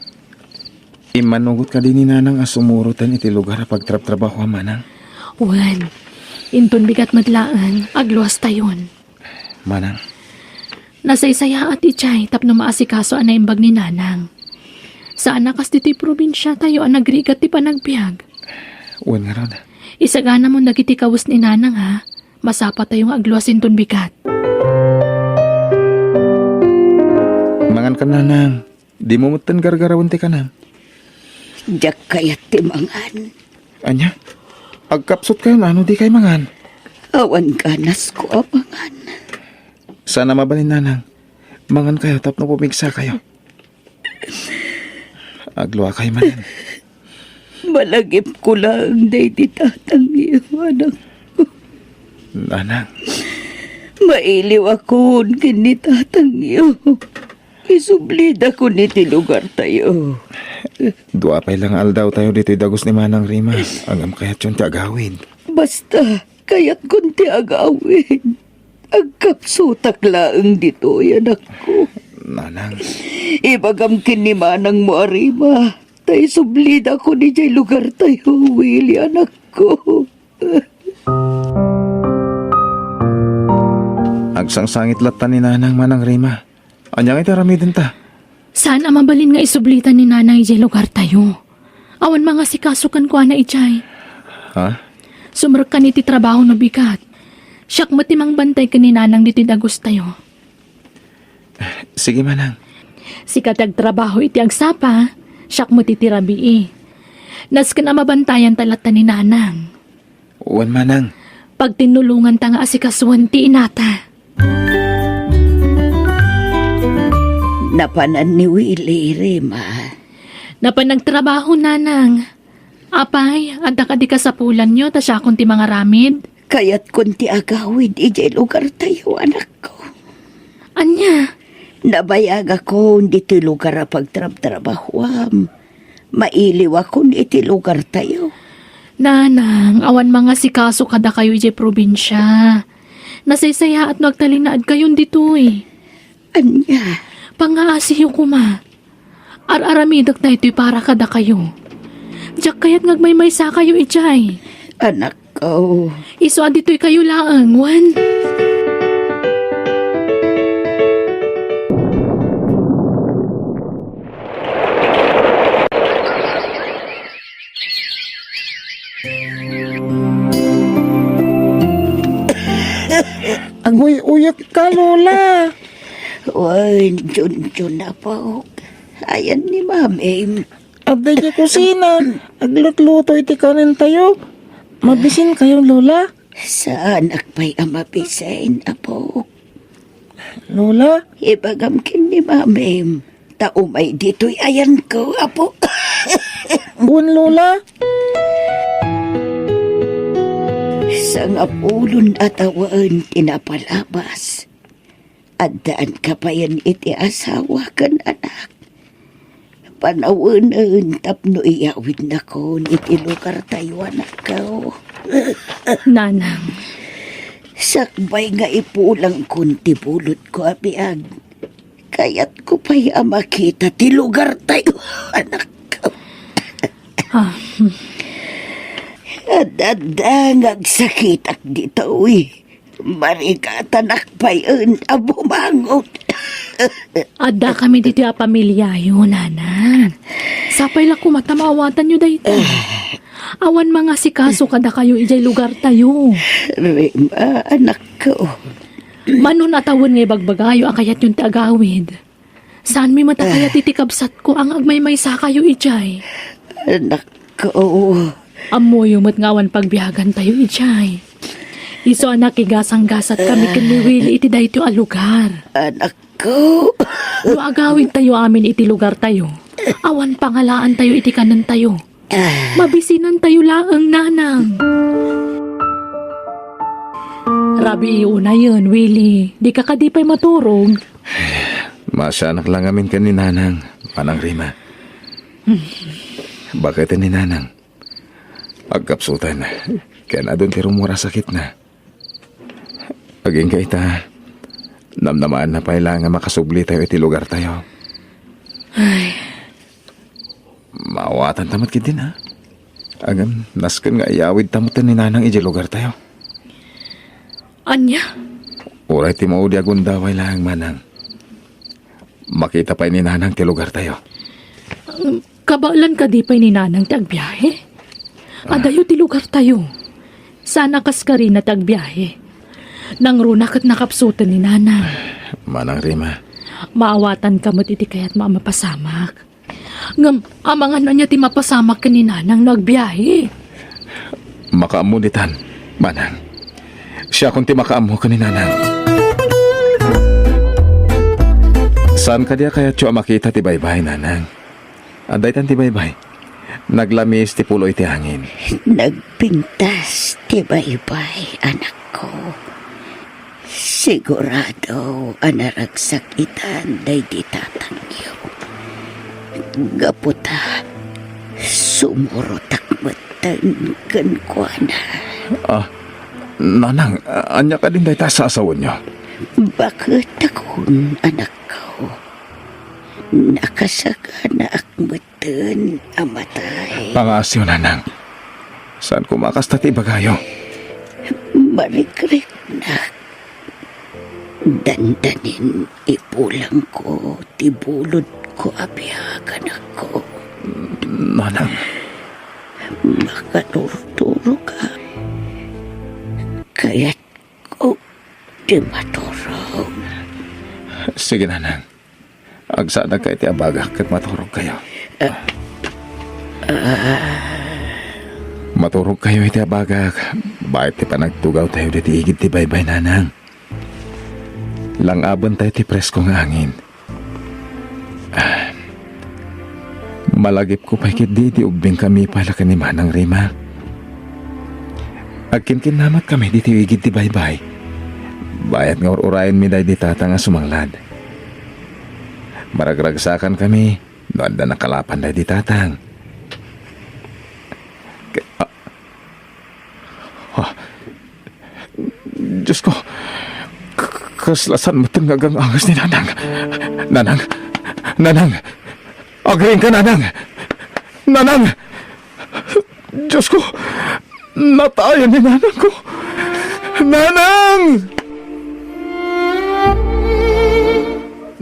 [SPEAKER 5] Imanugot ka din ni Nanang asumurutan iti lugar pagtrap-trabaho manang.
[SPEAKER 4] Wan, inton bigat madlaan, agluwas tayon.
[SPEAKER 5] Manang,
[SPEAKER 4] Nasaysaya at ichay tapno maasikaso ang naimbag ni Nanang. Saan nakas dito'y probinsya tayo ang nagrigat ti panagbiag.
[SPEAKER 5] uwan nga ron.
[SPEAKER 4] Isagana mo nagiti kawus ni Nanang ha. Masapa tayong agluwasin ton bigat.
[SPEAKER 5] Mangan ka Nanang, di mo mutan gargarawan ti ka na.
[SPEAKER 2] Jak kayat ti mangan.
[SPEAKER 5] Anya, agkapsot kayo na ano di kay mangan.
[SPEAKER 2] Awan ganas ko amangan.
[SPEAKER 5] Sana mabalin Nanang, mangan kayo tapno pumigsa kayo. Agluwa kayo manan.
[SPEAKER 2] Malagip ko lang day ti tatang iyo, anak.
[SPEAKER 5] Nanang,
[SPEAKER 2] Mailiw ako kini tatang iyo. Isublid ako ni ti lugar tayo.
[SPEAKER 5] dua pay lang aldaw tayo dito'y dagos ni Manang Rima. Angam kayat yun ti agawin.
[SPEAKER 2] Basta, kayat kunti agawin. Agkapsutak laeng dito, anak ko.
[SPEAKER 5] Nanang,
[SPEAKER 2] Ibagam kinimanang mo arima. Tay sublid ako ni jay lugar tayo, Willie, anak ko.
[SPEAKER 5] agsangsangit lata ni Nanang Manang Rima. Anyang iti ramidin ta.
[SPEAKER 4] Saan ang mabalin nga isublitan ni Nanang ijay lugar tayo? Awan mga sikasukan ko na ijay.
[SPEAKER 5] Ha?
[SPEAKER 4] Sumrek ka iti trabaho no bigat. Siyak matimang bantay ka ni Nanang dito'y dagos tayo.
[SPEAKER 5] Sige Manang.
[SPEAKER 4] Sikatag trabaho iti agsapa, siyak mo titirabi Nas ka na mabantayan talata ni Nanang.
[SPEAKER 5] Uwan Manang.
[SPEAKER 4] Pag tinulungan ta nga asikasuan ti inata.
[SPEAKER 2] Napanan ni Willie, Rima.
[SPEAKER 4] Napanagtrabaho Nanang. Apay, adda ka di kasapulan nyo, ta siya ti mga ramid.
[SPEAKER 2] Kayat kunti agawid ijay lugar tayo, anak ko.
[SPEAKER 4] Anya,
[SPEAKER 2] Nabayag ako dito lugar a pagtrab-trabahuam. Mailiw ako dito lugar tayo.
[SPEAKER 4] Nanang, awan mga sikaso kada kayo ijay probinsya. Nasaysaya at nagtalinaad kayon dito'y.
[SPEAKER 2] Anya,
[SPEAKER 4] Pangaasiyo kuma. Ar-aramidak na ito'y para kada kayo. Diyak kaya't ngagmaymay sa kayo ijay.
[SPEAKER 2] anak ko.
[SPEAKER 4] Iso dito'y kayo laang, Wan.
[SPEAKER 6] Agoy-uyat ka, Lola.
[SPEAKER 2] Uy, Jun na po. Ayan ni Mami.
[SPEAKER 6] Abday di kusina. Aglut-luto iti kanin tayo. Mabisin kayo, Lola.
[SPEAKER 2] Sa anak pa'y amapisain, apo.
[SPEAKER 6] Lola,
[SPEAKER 2] Ibagamkin ni Mami. Taumay dito'y ayan ko, apo.
[SPEAKER 6] buwan Lola.
[SPEAKER 2] Sa ngapulon at awan tinapalabas. Adaan ka pa yan iti asawa kan anak. Panawanan tapno iyawid na ko iti lugar tayo anak ko.
[SPEAKER 4] Nanang,
[SPEAKER 2] Sakbay nga ipulang kunti bulot ko abiag. Kaya't ko pa'y makita ti lugar tayo anak ko.
[SPEAKER 4] ah,
[SPEAKER 2] Adadangag sakitak dito uy. Marikatanak pa'y abumangot.
[SPEAKER 4] adda kami dito a pamilya yun, Nanang. Sapay lang kumatamawatan nyo dahito. Awan mga sikaso kada kayo ijay lugar tayo.
[SPEAKER 2] Rima, anak ko.
[SPEAKER 4] Manon atawon nga bagbagayo akayat yung tagawid. Saan mi matakayat itikabsat ko ang agmaymay sa kayo ijay.
[SPEAKER 2] Anak ko.
[SPEAKER 4] Amoy umot ngawan pagbiyagan tayo ijay. Iso anak igasang-gasat kami kini Willie iti dahito a lugar.
[SPEAKER 2] Anak ko.
[SPEAKER 4] No agawid tayo amin iti lugar tayo. Awan pangalaan tayo iti kanan tayo. Mabisinan tayo laang Nanang. Rabi iuna yun, Willie. Di ka kadipay maturog.
[SPEAKER 5] Masya anak lang amin ka ni Nanang, Manang Rima. Bakit ni nanang? Agkapsutan. Kaya na doon tirumura sakit na. Aging kaita, namnamaan na pailangan makasubli tayo iti lugar tayo.
[SPEAKER 4] Ay,
[SPEAKER 5] Maawatan tamat kit din ha. Agam, nasken nga iyawid tamutan ni nanang iti lugar tayo.
[SPEAKER 4] anya?
[SPEAKER 5] Uray ti maudi agundaway lang manang. Makita pa ni nanang ti lugar tayo.
[SPEAKER 4] Kabalan ka di pa ni nanang tagbiyahe? Adayo ti lugar tayo. Sana kas ka rin na tagbiyahe. Nang runak at nakapsutan ni nanang.
[SPEAKER 5] Manang Rima,
[SPEAKER 4] Maawatan ka mo iti kaya't mapasamak. Ngam, amangan na niya ti mapasamak ka ni nanang nagbiyahe.
[SPEAKER 5] makaamunitan, manang. Siya kung ti makaamo ka ni nanang. Saan ka diya kaya tiyo makita ti baybay, nanang? Aday tan ti baybay. Naglamis ti pulo iti hangin.
[SPEAKER 2] Nagpintas, tibay-bay, anak ko. Sigurado, anaragsakitan, day di tatangyo. Gaputa, sumurotak matan, kankwana.
[SPEAKER 5] Nanang, anya ka din day ta sa asawa niyo.
[SPEAKER 2] Bakit akong anak ko? Nakasagana akmatan, amatay.
[SPEAKER 5] Pangasyo, nanang. Saan kumakas ta ti bagayo?
[SPEAKER 2] Marikrik na. Dandanin ipulang ko, tibulod ko abiyagan ako.
[SPEAKER 5] Nanang,
[SPEAKER 2] Makaturo-turo ka. Kaya't ko di maturo.
[SPEAKER 5] sige nanang. Agsana ka iti abagak kat maturog kayo. Maturog kayo iti abagak. Bakit ti panagtugaw tayo diti igid ti baybay, nanang? Langabon tayo ti preskong hangin. Malagip ko pa ikit di ugbing kami pala ka ni Manang Rima. Agkinkin-namat kami di tiwigid ti baybay. Bayat nga urayan mi day di tata nga sumanglad. Maragragsakan kami, noon na nakalapan day di tatang. Diyos ko, kaslasan mo tanggagang angas ni Nanang. Nanang, Nanang, agayin ka, Nanang. Nanang, Diyos ko, natayan ni Nanang ko. Nanang!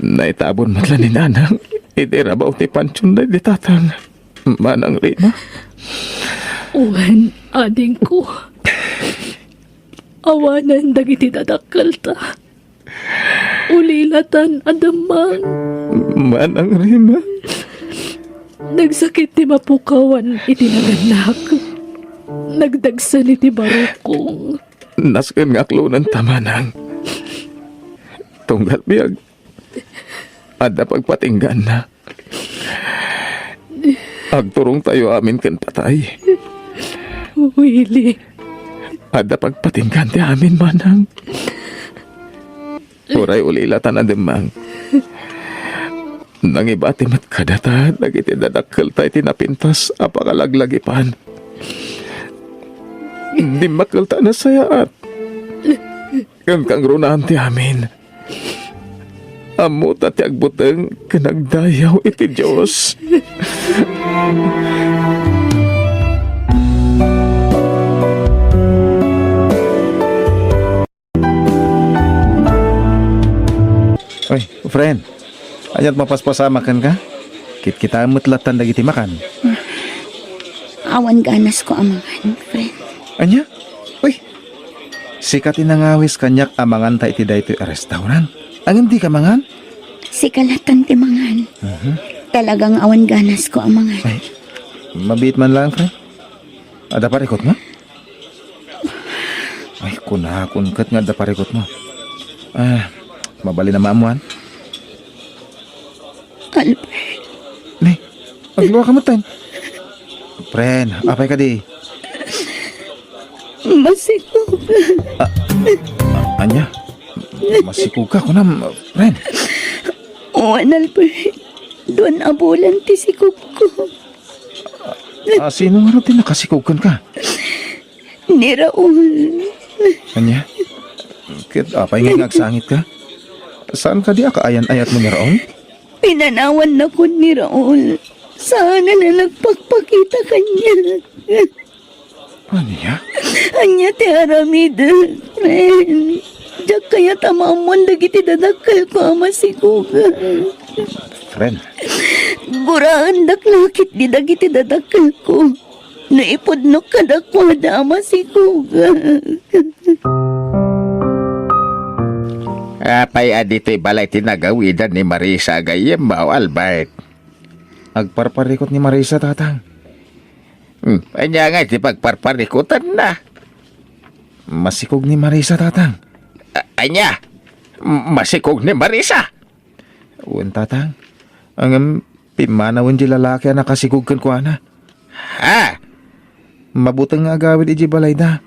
[SPEAKER 5] Naitabon matla ni Nanang. Idirabaw ti pansyon na di tatang. Manang Rima.
[SPEAKER 4] Uwan, ading ko. Awanan dagiti dadakkel ta. Ulilatan adamang.
[SPEAKER 5] Manang Rima.
[SPEAKER 4] Nagsakit ti mapukawan iti naganak. Nagdagsan iti barukong.
[SPEAKER 5] Nasken nga aklunan tamanang. Tunggal biyag. Ada pagpatinggan na. Agturong tayo amin kan patay.
[SPEAKER 4] Willie,
[SPEAKER 5] Ada pagpatinggan ti amin, manang. Uray ulilatan na demang. Nangibati mat kadata, nagiti dadakkel tayo tinapintas, apakalaglagipan. Di makalta na sayaat. Kang runahan ti amin. Amo ti agbuteng kanagdayaw iti Diyos. Oy, friend. Anyat mapaspasamakan ka? Kita mutlatan dagiti makan.
[SPEAKER 2] Awan ganas ko amangan, friend.
[SPEAKER 5] Anya? Uy, sikat inangawis kanyak amangan ta iti daytoy a restaurant. Ang hindi ka mangan?
[SPEAKER 2] Si kalatan ti mangan. Talagang awan ganas ko amangan.
[SPEAKER 5] Ay, mabit man lang, friend. Ada parikot mo? Ay, kunakun kat nga ada parikot mo. Mabali na maamuan.
[SPEAKER 2] Albert,
[SPEAKER 5] Ni, agluwa ka mo tan. Friend, apay ka di.
[SPEAKER 2] masikog.
[SPEAKER 5] Anya, masikug ka ko na, friend.
[SPEAKER 2] Awan, Albert. Doon abulan ti sikog ko.
[SPEAKER 6] Sino nga raw din nakasikugan ka?
[SPEAKER 2] Ni Raul.
[SPEAKER 6] Anya? Kit apay nga nagsangit ka? Saan ka di akaayan-ayat mo ni Raon?
[SPEAKER 2] Pinanawan na ko ni Raul. Sana na nagpakpakita kanya.
[SPEAKER 6] Anya?
[SPEAKER 2] Anya ti Aramida, friend. Diyak kaya tamamon dagiti dadakal ko ama sikuga.
[SPEAKER 6] Friend,
[SPEAKER 2] Guraan daklakit di dagiti dadakal ko. Naipudnok ka dakwada ama sikuga.
[SPEAKER 5] Apay adito'y balay tinagawidan ni Marisa gayem mao Albert.
[SPEAKER 6] agparparikot ni Marisa, tatang.
[SPEAKER 5] Anya nga di pagparparikutan na.
[SPEAKER 6] Masikog ni Marisa, tatang.
[SPEAKER 5] Anya, masikog ni Marisa.
[SPEAKER 6] Uwan, tatang. Ang pimanawan di lalaki na nakasikog kan ko, ana.
[SPEAKER 5] Ha?
[SPEAKER 6] Mabutang nga agawid iji balay da.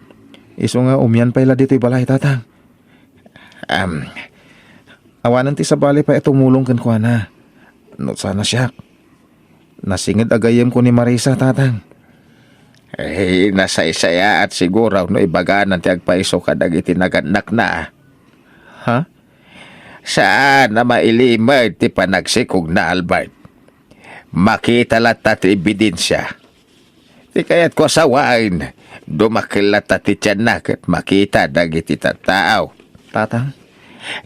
[SPEAKER 6] Iso nga umyan pa ila dito'y balay, tatang. Awanan ti sa balay pa tumulong kan ko, ana. No sana siya. Nasingid agayem ko ni Marisa, tatang.
[SPEAKER 5] Nasaysaya at siguro no ibaganan ti agpaiso kadag iti naganak na.
[SPEAKER 6] Ha?
[SPEAKER 5] Saan na mailimad ti panagsikog na Albert? Makita lata ti ebidensya. Ti kayat ko sawain, dumakilat ti tiyanak at makita dagiti tataaw.
[SPEAKER 6] Tatang?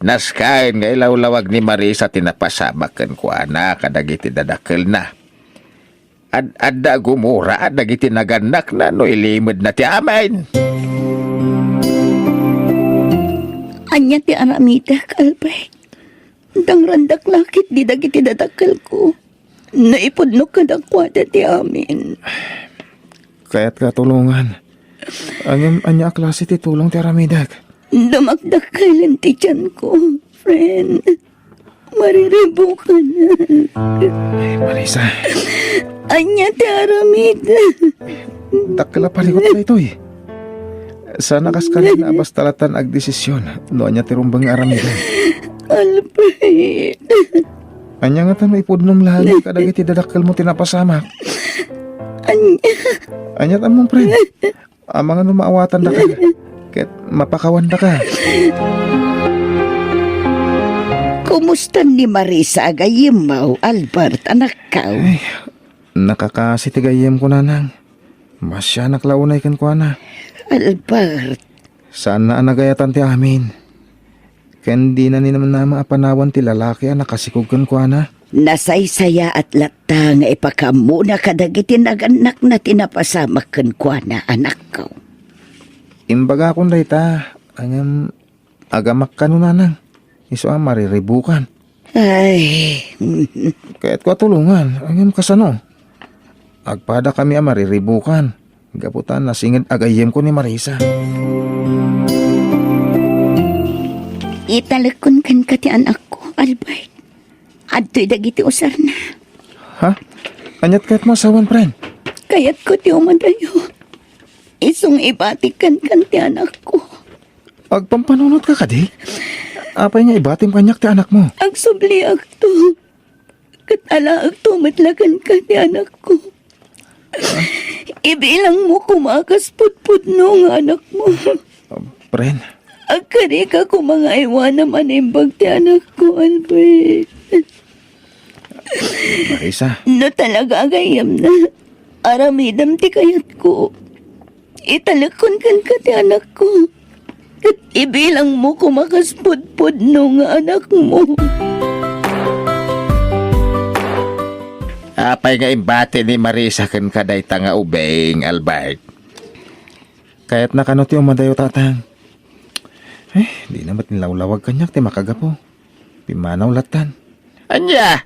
[SPEAKER 5] Naskain nga ilawlawag ni Marisa tinapasamakan ko ana kadagiti dadakil na. Adda gumura at dagiti naganak na no ilimod na ti amin.
[SPEAKER 2] Anya ti Aramida, Albert. Dang randak lakit di dagiti dadakal ko. Naipudnok ka dakwada ti amin.
[SPEAKER 6] Kaya't katulungan. Anya klase ti tulong ti Aramidag.
[SPEAKER 2] Damakdakalan ti tiyan ko, friend. Mariribo ka na.
[SPEAKER 6] Ay, Marisa.
[SPEAKER 2] Anya ti Aramida.
[SPEAKER 6] Dakila palikot na ito eh. Sana kaskalit na abas talatan ag desisyon. No anya ti rumbang Aramidag.
[SPEAKER 2] Albert.
[SPEAKER 6] Anya nga tanong ipudnom lagi kadagiti dadakkel mo tinapasamak. Anya tamong pre. Amang ano maawatan da ka. Ket mapakawan da ka.
[SPEAKER 2] Kumusta ni Marisa agayimaw, Albert, anak ka?
[SPEAKER 6] Ay, nakakasitigayem ko nanang. Masya naklaunay kan ko na.
[SPEAKER 2] Albert,
[SPEAKER 6] Saan na anagayatan ti amin. Ken di na ni naman nama apanawan ti lalaki ang nakasikog kan ko na.
[SPEAKER 2] nasaysaya at lata nga ipakamuna kadagiti naganak na tinapasamak kan kwa na anak ko.
[SPEAKER 6] Imbaga akong dayta. Angam agamak ka no nanang. Iso ang mariribukan.
[SPEAKER 2] Ay,
[SPEAKER 6] Kaya't ko tulungan. Angam kasano. Agpada kami ang mariribukan. Gaputan nasingid agayem ko ni Marisa.
[SPEAKER 2] italakon kan ka ti anak ko, Albert. Adto'y dagiti usar na.
[SPEAKER 6] Ha? Anyat kaya't masawan, friend?
[SPEAKER 2] Kaya't ko ti umadayo. Isong ibatikan kan ti anak ko.
[SPEAKER 6] Agpampanunot ka kadi? Apay nga ibatim kanyak ti anak mo.
[SPEAKER 2] Agsubli agto. Katala agto matlakan ka ti anak ko. Ibilang mo kumakaspudpud no nga anak mo.
[SPEAKER 6] Friend,
[SPEAKER 2] Agkari ka kung mga iwan naman imbag ti anak ko, Albert.
[SPEAKER 6] Marisa.
[SPEAKER 2] No talaga agayam na. Aramidam ti kayat ko. Italakon kan ka ti anak ko. At ibilang mo kumakaspudpud no nga anak mo.
[SPEAKER 5] Apay nga imbate ni Marisa kan kaday nga ubeng Albert.
[SPEAKER 6] Kaya't nakano ti umadayo, tatang. Di namat nilawlawag kanyak ti makagapo. Pimanaw latan.
[SPEAKER 5] Anya,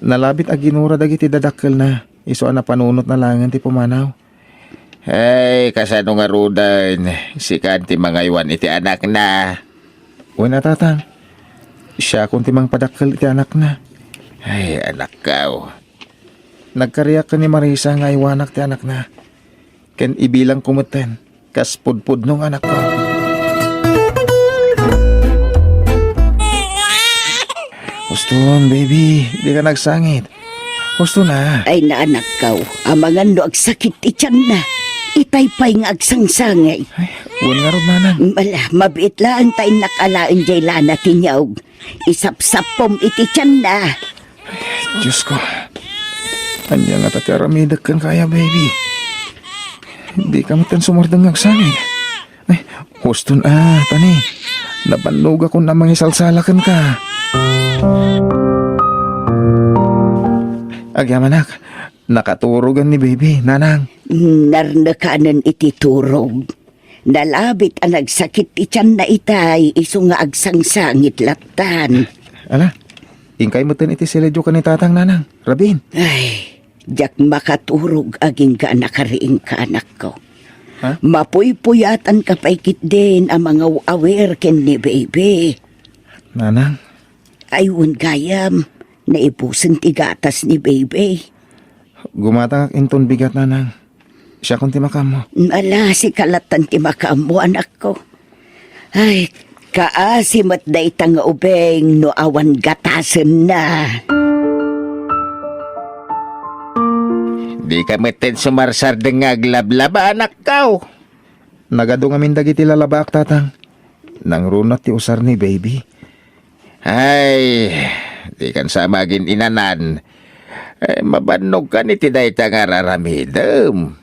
[SPEAKER 6] Nalabit aginura dagiti dadakkel na. Iso na panunot na langan ti pumanaw.
[SPEAKER 5] hey, kasano nga rudan, si kanti mga iwan iti anak na.
[SPEAKER 6] Uy na, tatang. Siya kung timang padakkel iti anak na.
[SPEAKER 5] Ay, anak ka.
[SPEAKER 6] Nagkariyak ka ni Marisa nga iwanak ti anak na. Ken ibilang kumuten. Kas pudpud nung anak ko. Huston, baby. Di ka nagsangit. Husto na.
[SPEAKER 2] Ay naanak kaw, amangan no agsakit ityan na. Itaypay nga agsangsangay.
[SPEAKER 6] Ay, huwag nga rin, nanang.
[SPEAKER 2] Mala, mabiit lang tayo nakalaan jay lana tinyaw. Isap-sapom iti tiyan na.
[SPEAKER 6] Diyos ko. Anya nga tati aramidag kan kaya, baby. Hindi ka matan sumardang agsangit. Ay, Huston, tani. Nabanlog ako na mga salsalakan ka. Agyamanak, nakaturogan ni baby, nanang.
[SPEAKER 2] Narnakanan iti turog. Nalabit ang nagsakit ityan na itay, iso nga agsangsangit laptan.
[SPEAKER 6] Ala, ingkay mo iti siledyo ka ni tatang, nanang. Rabin.
[SPEAKER 2] Ay, jak makaturog aging ka nakariing ka anak ko.
[SPEAKER 6] Ha?
[SPEAKER 2] Mapuy-puyatan ka paikit din ang mga awer ken ni baby.
[SPEAKER 6] Nanang,
[SPEAKER 2] Ayun gayam, naipusan tigatas ni baby.
[SPEAKER 6] gumata kang inton bigat, nanang. Siya kung timakam mo.
[SPEAKER 2] Ala, si kalatan ti makamu anak ko. Ay, kaasimat da itang ubeng no awan gatasen na.
[SPEAKER 6] Di ka meten sumarsar dengag lablaba, anak kaw. Nagado nga min dagiti lalabak, tatang. Nang runat ti usar ni baby. Ay, di kan sa magin inanan. Ay, mabanog ka ni tiday ta nga raramidem.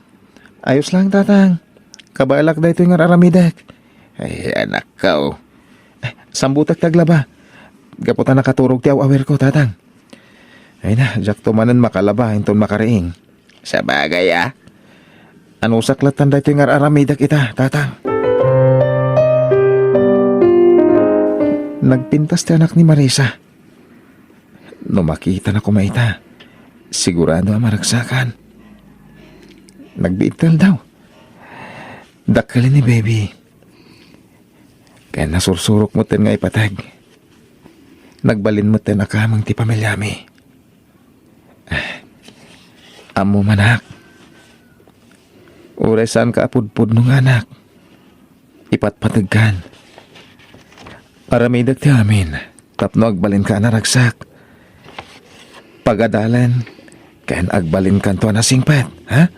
[SPEAKER 6] Ayos lang, tatang. Kabalak da ito nga raramidak. Ay, anak kaw. Sambutak taglaba. Gaputan nakaturog ti awer ko, tatang. Ay na, jak tumanan makalaba, inton makariing. Sa bagay, Ano saklatan da ito nga raramidak ita, tatang. Nagpintas ti anak ni Marisa. No makita na kumaita, sigurado ang maragsakan. Nagbiital daw. Dakkalin ni baby. Kaya nasursurok mo ten nga ipatag. Nagbalin mo ten akamang ti pamilyami. Amo manak. Uresan ka apudpud nung anak. Ipatpatagkan. Aramidag ti amin, tapno agbalin ka naragsak. Pagadalan, kayan agbalin ka to na singpat, ha?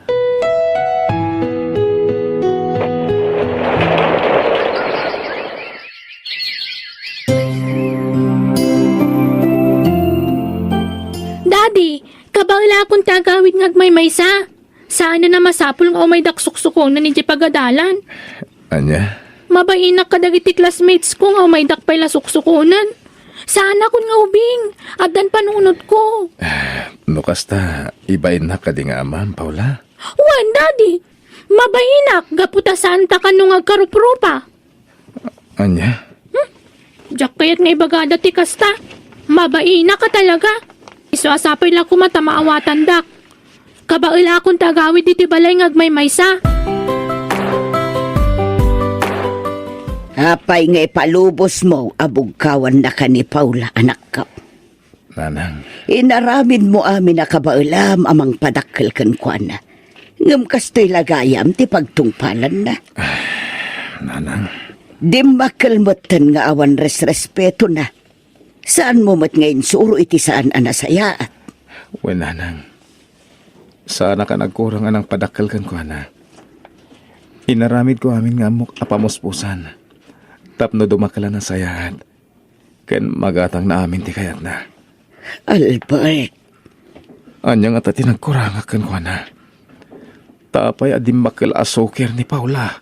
[SPEAKER 4] Daddy, kabangla akong tagawid ngagmay maysa. Saan na masapul nga may daksuksukong na ni pagadalan.
[SPEAKER 5] Anya?
[SPEAKER 4] Mabainak ka dagiti classmates ko nga may dakpay la suksukunan. Saan ako nga ubing? Adan panunod ko.
[SPEAKER 5] No kasta, ibain na ka di nga amam, Paula.
[SPEAKER 4] Wan, Daddy. Mabainak, gaputa santa ka nung agkaruprupa.
[SPEAKER 5] Anya?
[SPEAKER 4] Diyak kayat nga ibagada ti kasta. Mabainak ka talaga. Iswasapay lang kumata maawatan dak. Kabaila akong tagawid iti balay ngagmay maysa.
[SPEAKER 2] Apay nga ipalubos mo, abugkawan na ka ni Paula, anak ka.
[SPEAKER 5] Nanang,
[SPEAKER 2] Inaramid mo amin na kabailam amang padakkel kan kwa na. Ngam kastoy lagayam ti pagtungpalan na.
[SPEAKER 5] nanang,
[SPEAKER 2] Di makalmutan nga awan respeto na. Saan mo mat ngayon suro iti saan anasaya?
[SPEAKER 5] we nanang. Sana ka nagkurang anang padakal kan ko, na. Inaramid ko amin nga mo apamuspusan. Tapno dumakala na sayahat. Ken magatang na amin ti kayat na.
[SPEAKER 2] Albert,
[SPEAKER 5] Anya nga tati nagkurangakan ko, na. Tapay adim makal asoker ni Paula.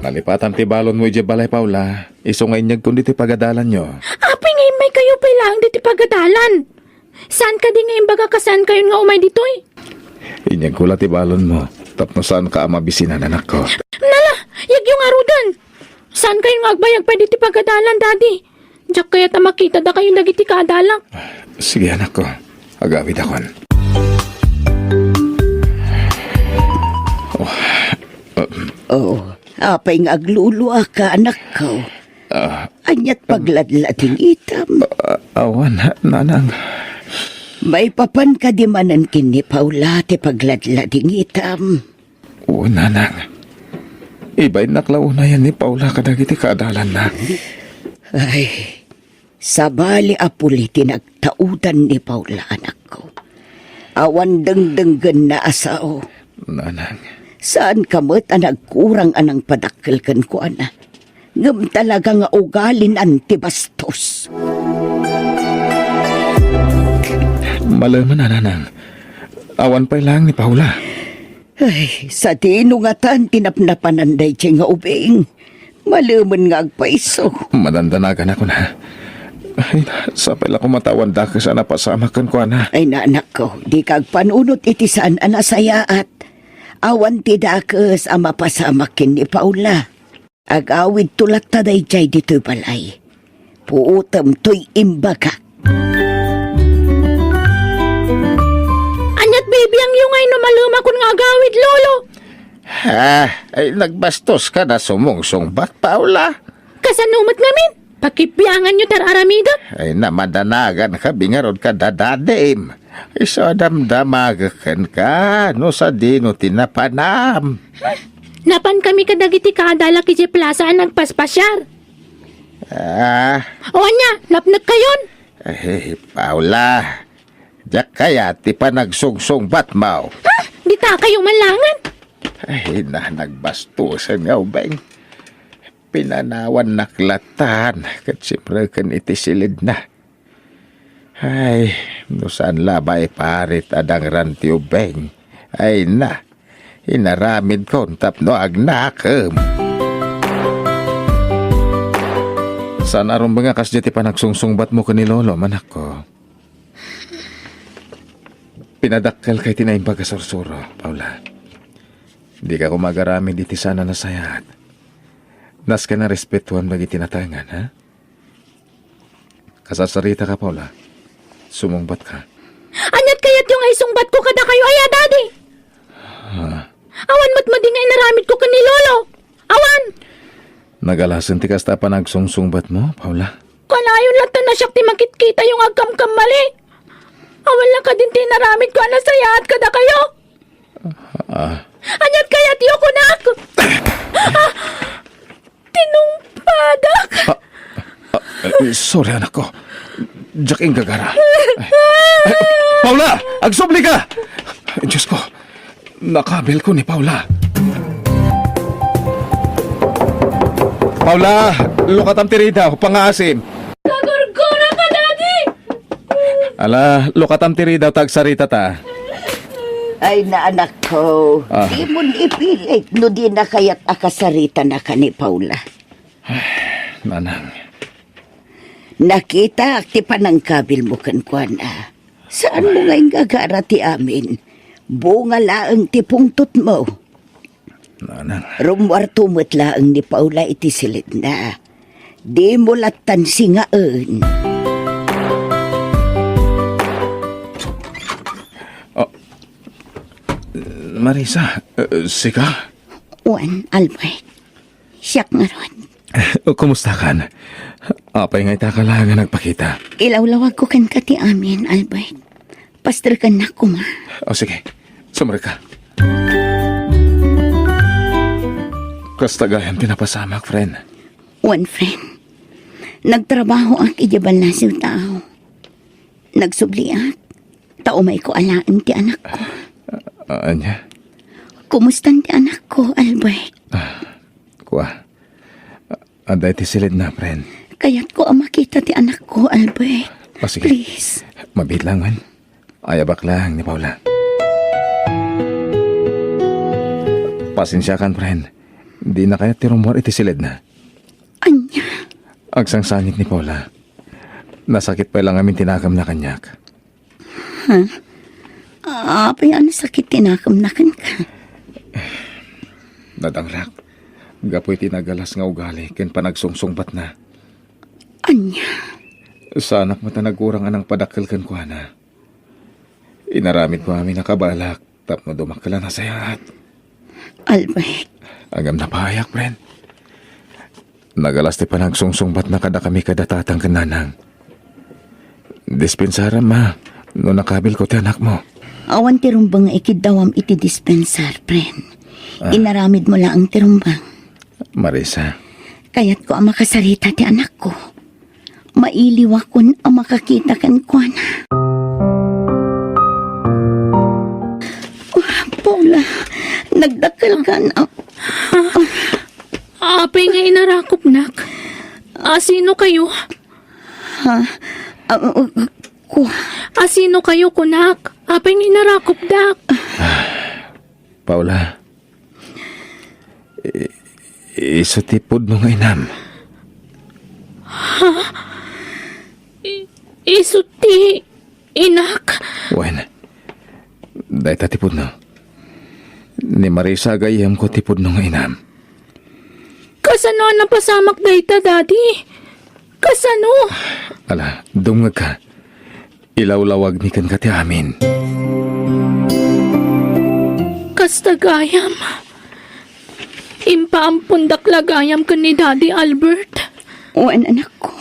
[SPEAKER 5] Nalipatan ti balon mo ije balay, Paula. Iso nga inyag kundi ti pagadalan nyo.
[SPEAKER 4] Apay ngayon may kayo pa lang diti pagadalan. Saan ka di ngayon baga kasan kayo nga umay ditoy?
[SPEAKER 5] Inyag kula ti balon mo. Tapno saan ka amabisinan, anak ko.
[SPEAKER 4] Nala, yag yung arudan. Saan kayo nga agbayag pa diti pagadalan, Daddy? Diyak kaya ta makita da kayo dagiti kadalak.
[SPEAKER 5] Sige, anak ko. Agawid akon.
[SPEAKER 2] oh, apay nga agluluwa ka, anak ko. Anyat pagladlading itam.
[SPEAKER 5] Awan, nanang.
[SPEAKER 2] May papan ka di manan kini Paula ti pagladlading itam.
[SPEAKER 5] Oo, nanang. Iba'y naklaw na yan ni Paula kadagiti kaadalan na.
[SPEAKER 2] Ay, sa bali apuli tinagtaudan ni Paula anak ko. Awan dengdenggen na asao.
[SPEAKER 5] Nanang,
[SPEAKER 2] Saan kamot ang nagkurang anang padakkelken ko ana? Ngem talaga nga ugalin antibastos.
[SPEAKER 5] malaman na nanang. Awan pa lang ni Paula.
[SPEAKER 2] Ay, sa tinungatan tinapnapananday nga ubing. Malaman nga agpaiso.
[SPEAKER 5] Madandanagan ako na. Ay, sapay lang kumatawan da ka sana pasamakan ko na.
[SPEAKER 2] Ay naanak ko, di kag panunot iti saan anasayaat. Awan ti dakes ang mapasamakin ni Paula. Agawid tulak taday jay dito'y balay. Puutam to'y imbaga.
[SPEAKER 4] Anyat baby ang yungay no maluma kun nga agawid, lolo.
[SPEAKER 6] Ay nagbastos ka na sumungsong bat, Paula.
[SPEAKER 4] Kasanumot ngamin. Pakipiangan nyo tar aramida.
[SPEAKER 6] Ay namadanagan ka, bingarod ka dadadim. Iso damdamagakan ka, no sa dino tinapanam.
[SPEAKER 4] Napan kami kadagiti kadala kiji plaza ang nagpaspasyar. O anya, napnag kayon.
[SPEAKER 6] Ay, Paula. Diyak kaya ti pa nagsungsong bat mau.
[SPEAKER 4] Di ta kayong malangan.
[SPEAKER 6] Ay, nagbastusan nga ubeng. Pinanawan naklatan, kat siyempre kan itisilid na. Ay, no saan labay parit adang ranti ubeng. Ay na, inaramid ko tapno agnakem.
[SPEAKER 5] Saan aron ba nga kasya ti panagsungsungbat mo ka ni Lolo, manak ko? Pinadakkel kay tinayin pagkasursuro, Paula. Di ka kumagarami diti sana nasayat. Nas ka na respetuan bagi tinatangan, ha? Kasasarita ka, Paula. Sumungbat ka.
[SPEAKER 4] Anyat kayat yung ay sungbat ko kada kayo aya, daddy. Awan mo't madingay naramid ko kani lolo. Awan!
[SPEAKER 5] Nagalasan ti kasta pa nagsungsungbat mo, Paula?
[SPEAKER 4] Kanayon lang na siya ti makit-kita yung agkam-kam mali. Awan lang ka din tinaramid ko na sayaat kada kayo. Anyat kayat yung kunak. Tinungpadak.
[SPEAKER 5] Sorry, anak ko. Jack ing gagara. Paula! Agsubli ka! Diyos ko, nakabil ko ni Paula. Paula! Lukatam tirida, pangaasim.
[SPEAKER 4] Gagurgura ka, daddy.
[SPEAKER 5] Ala, lukatam tirida, tagsarita ta.
[SPEAKER 2] Ay na anak ko, di mo ipilit no di na kaya't akasarita na ka ni Paula.
[SPEAKER 5] Nanang,
[SPEAKER 2] Nakita ti panangkabil mo kan kuana. Saan mo ngayong gagara ti amin? Bunga laang ti pungtot mo.
[SPEAKER 5] nanang.
[SPEAKER 2] Rumwartumot laang ni Paula iti silid na. Di mo latan singaan.
[SPEAKER 5] Marisa, sika?
[SPEAKER 2] Juan Albert, siyak nga ron.
[SPEAKER 5] Kumusta kan? Apay nga itakalangan nagpakita.
[SPEAKER 2] Ilawlawag ko kan kati amin, Albert. Pastor ka na kuma.
[SPEAKER 5] O sige, sumari ka. Kastagayan pinapasamak, friend.
[SPEAKER 2] One friend, nagtrabaho ang ijabal na siya tao. Nagsubliak, tao may ko alaan ti anak ko.
[SPEAKER 5] Anya?
[SPEAKER 2] Kumusta ti anak ko, Albert?
[SPEAKER 5] Kuha. Aday ti silid na, friend.
[SPEAKER 2] Kaya't ko ang makita ti anak ko, Albert.
[SPEAKER 5] O sige.
[SPEAKER 2] Please.
[SPEAKER 5] Mabit lang, man. Ayabak lang ni Paula. Pasensya kan, friend. Di na kaya tirumor iti silid na.
[SPEAKER 2] Anya,
[SPEAKER 5] Agsangsanit ni Paula. Nasakit pa lang amin tinakam na kanyak.
[SPEAKER 2] apay ano sakit tinakam na kan ka.
[SPEAKER 5] Nadangrak. Gapoy tinagalas nga ugali ken panagsungsungbat na.
[SPEAKER 2] Anya,
[SPEAKER 5] Sa anak mo tanagurang anang padakkel ken kuana. Inaramid ko amin nakabalak tapno dumakala na sayat.
[SPEAKER 2] Albert,
[SPEAKER 5] Agam na pahayak, friend. Nagalas ti panagsungsungbat na kada kami kadatatang kananang. Dispensara ma, no nakabil ko ti anak mo.
[SPEAKER 2] awan tirumbang nga ikidawam iti dispensar, friend. Inaramid mo lang ang tirumbang.
[SPEAKER 5] Marisa,
[SPEAKER 2] Kaya't ko ang makasarita ti anak ko. mailiwakon ang makakita kan kuana. Paula, nagdakal ka na.
[SPEAKER 4] Apay nga inarakop, nak. Sino kayo? Sino kayo, kunak? Apay nga inarakop, dak.
[SPEAKER 5] Paula, isutipod nung inam.
[SPEAKER 4] Isuti, inak.
[SPEAKER 5] Wen, dahil tatipod no. Ni Marisa gayam ko tipod nung inam.
[SPEAKER 4] Kasano ang napasamak dayta, daddy? Kasano?
[SPEAKER 5] Ala, dumngag ka. Ilawlawag ni kan kati amin.
[SPEAKER 4] Kastagayam. Impaampundak lagayam ka ni Daddy Albert.
[SPEAKER 2] Wan anak ko.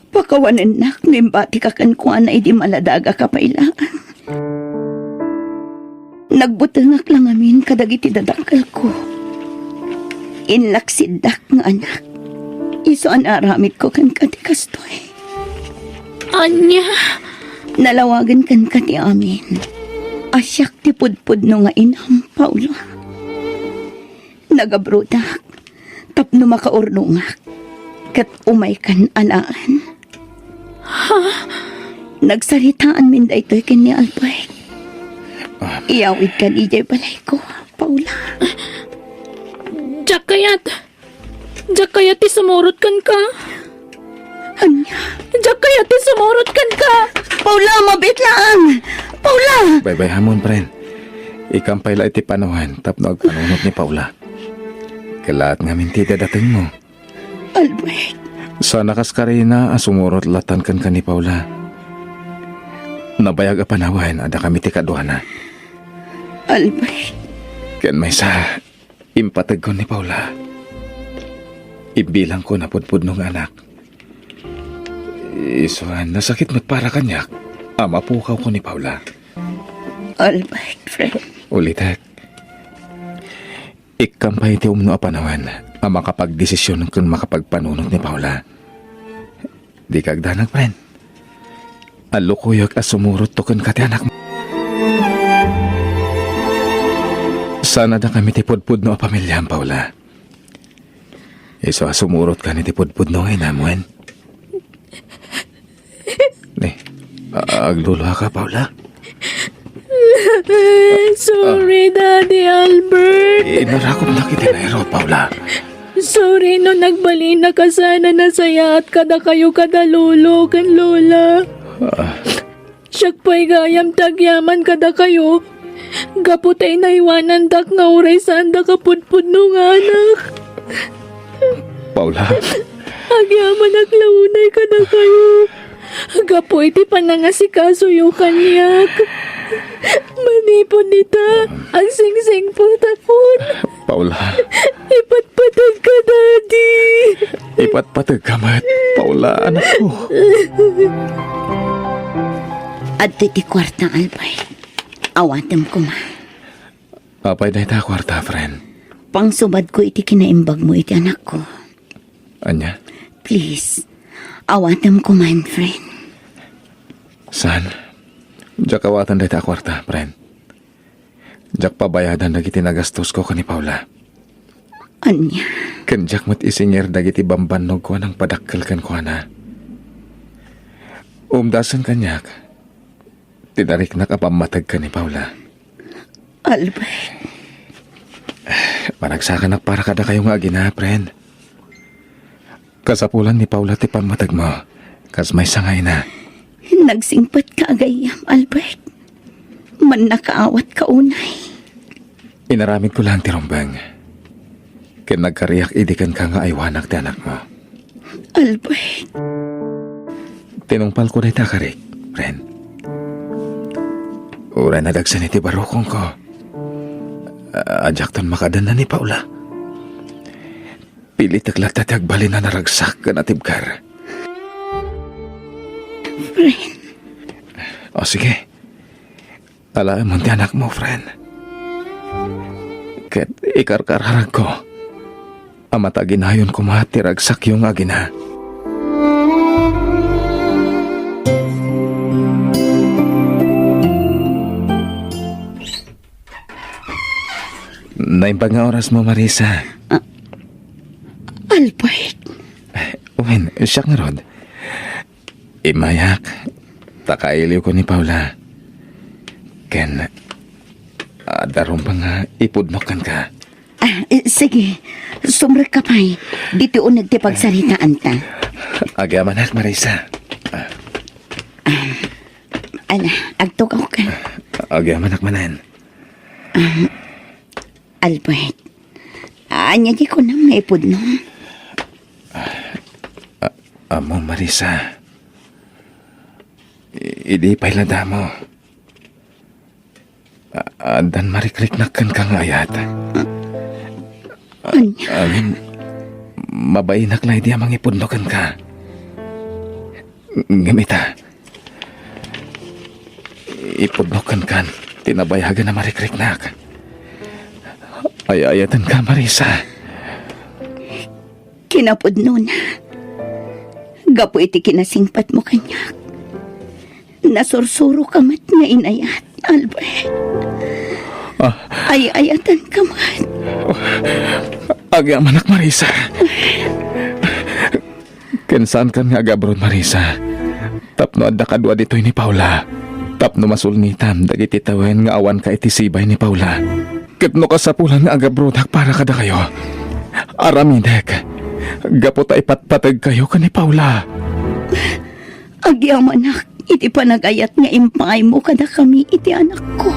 [SPEAKER 2] Pakawanan nak, nimbati ka kan kuana idi maladaga ka pailangan. Nagbutangak lang amin kadagiti dadakal ko. Inlaksidak nga anak. Iso an aramid ko kan kati kastoy.
[SPEAKER 4] Anya?
[SPEAKER 2] Nalawagan kan kati amin. Asyak ti pudpud no nga inam, Paula. Nagabrudak. Tapno makaurnungak. Kat umay kan anaan. Nagsaritaan min da ito'y kanya Albert. Iyawid kan ijay balay ko, Paula.
[SPEAKER 4] Jakayat ti sumurot kan ka.
[SPEAKER 2] Anya?
[SPEAKER 4] Jakayat ti sumurot kan ka.
[SPEAKER 2] Paula, mabit lang! Paula!
[SPEAKER 5] Bye-bye hamon, pren. Ikampay la iti panuhan, tapno agpanunot ni Paula. Kalaat nga minti dating mo.
[SPEAKER 2] Albert,
[SPEAKER 5] Sa nakas karina, sumurot latan kan ni Paula. Nabayag a panawan, ada kami ti kaduana.
[SPEAKER 2] Albert,
[SPEAKER 5] Ken may sa impatag ko ni Paula. Ibilang ko na pudpud nung anak. Isuan, nasakit mo't para kanyak. Mapukaw ko ni Paula.
[SPEAKER 2] Albert, friend.
[SPEAKER 5] Ulitek. Ikampay ti umno a panawan. Makapagdesisyon kung makapagpanunot ni Paula. Di kagdanag, friend. Alukuyog at sumurot to kung kati anak mo. Sana na kami ti pudpud no a pamilya, Paula. Iso sumurot ka ni ti pudpud no inamwen. Ni, agluluha ka, Paula.
[SPEAKER 4] Sorry, Daddy Albert.
[SPEAKER 5] Inarakot na kita na ero, Paula.
[SPEAKER 4] Sorry no nagbali na ka sana na saya at kada kayo kada lolo kan lola. Siyak pa'y gayam tagyaman kada kayo. Gaputay na iwanan dak nga uray saan da kapudpud nung anak.
[SPEAKER 5] Paula.
[SPEAKER 4] Agyaman aglaunay kada kayo. Gapo iti panangasikaso yung kanyak. Manipon nita, ang sing-sing po takon.
[SPEAKER 5] Paula.
[SPEAKER 4] Ipatpatag ka, Daddy.
[SPEAKER 5] Ipatpatag ka, mat. Paula, anak ko.
[SPEAKER 2] At ti kwarta, Albert. Awatem ko ma.
[SPEAKER 5] Apay na ita kwarta, friend.
[SPEAKER 2] Pangsubad ko iti kinaimbag mo iti anak ko.
[SPEAKER 5] Anya?
[SPEAKER 2] Please, awatem ko man, friend.
[SPEAKER 5] San? Diyak awatan na ita kwarta, friend. Diyak pabayadan na giti nagastos ko ni Paula.
[SPEAKER 2] Anya?
[SPEAKER 5] Kanjak mat isinger na giti bambanog ko ng padakkel kan ko na. Umdasan kanyak. Tinarik na kapamatag ka ni Paula.
[SPEAKER 2] Albert.
[SPEAKER 5] Managsakan na para kada kayong agina, friend. Kasapulan ni Paula ti pamatag mo. Kas may sangay na.
[SPEAKER 2] Nagsingpat ka agayam, Albert. Man nakaawat ka unay.
[SPEAKER 5] Inaramid ko lang ti Rombang. Ken nagkariyak idikan ka nga aywanak ti anak mo.
[SPEAKER 2] Albert.
[SPEAKER 5] Tinungpal ko na itakarik, friend. Ura na dagsan iti barokong ko. Adyak ton makadan na ni Paula. Pilit aglatatag bali na naragsak ka na tibkar.
[SPEAKER 2] Friend.
[SPEAKER 5] O sige. Alam mo ti anak mo, friend. Ket ikarkararag ko. Amataginayon ko matiragsak yung agina.
[SPEAKER 6] Naimbag nga oras mo, Marisa.
[SPEAKER 2] Albert,
[SPEAKER 6] Uwin, siya nga rod. Imayak, takailiw ko ni Paula. Ken, daron ba nga ipudnokan ka?
[SPEAKER 2] sige, sumra ka pa'y. Dito unag ti pagsalitaan ta.
[SPEAKER 6] Agamanak, Marisa.
[SPEAKER 2] Agtugaw ka.
[SPEAKER 6] Agamanak manan.
[SPEAKER 2] Albert, anya di ko na maipod no.
[SPEAKER 6] Amo, Marisa. Idi pailada mo. Dan mariklik nakan kang ayat. Agin, mabainak lang di amang ipudnokan ka. Ngamita. Ipudnokan kan, tinabayagan na mariklik nak. Ayayatan ka, Marisa.
[SPEAKER 2] Kinapod no na. Gapo iti kinasingpat mo kanya. Nasursuro ka mat nga inayat, Albert. Ayayatan ka mat.
[SPEAKER 6] Agamanak, Marisa. Kensan kan nga agabrod, Marisa. Tapno adda kadwa ditoy ni Paula. Tapno masulnitam dagiti tawen nga awan ka iti sibay ni Paula. Ketno ka sa pulang nga agabrodak para kada kayo. Aramidek. Gapo ta ipatpatag kayo ka ni Paula.
[SPEAKER 2] Agyamanak, iti panagayat nga impay mo kada kami iti anak ko.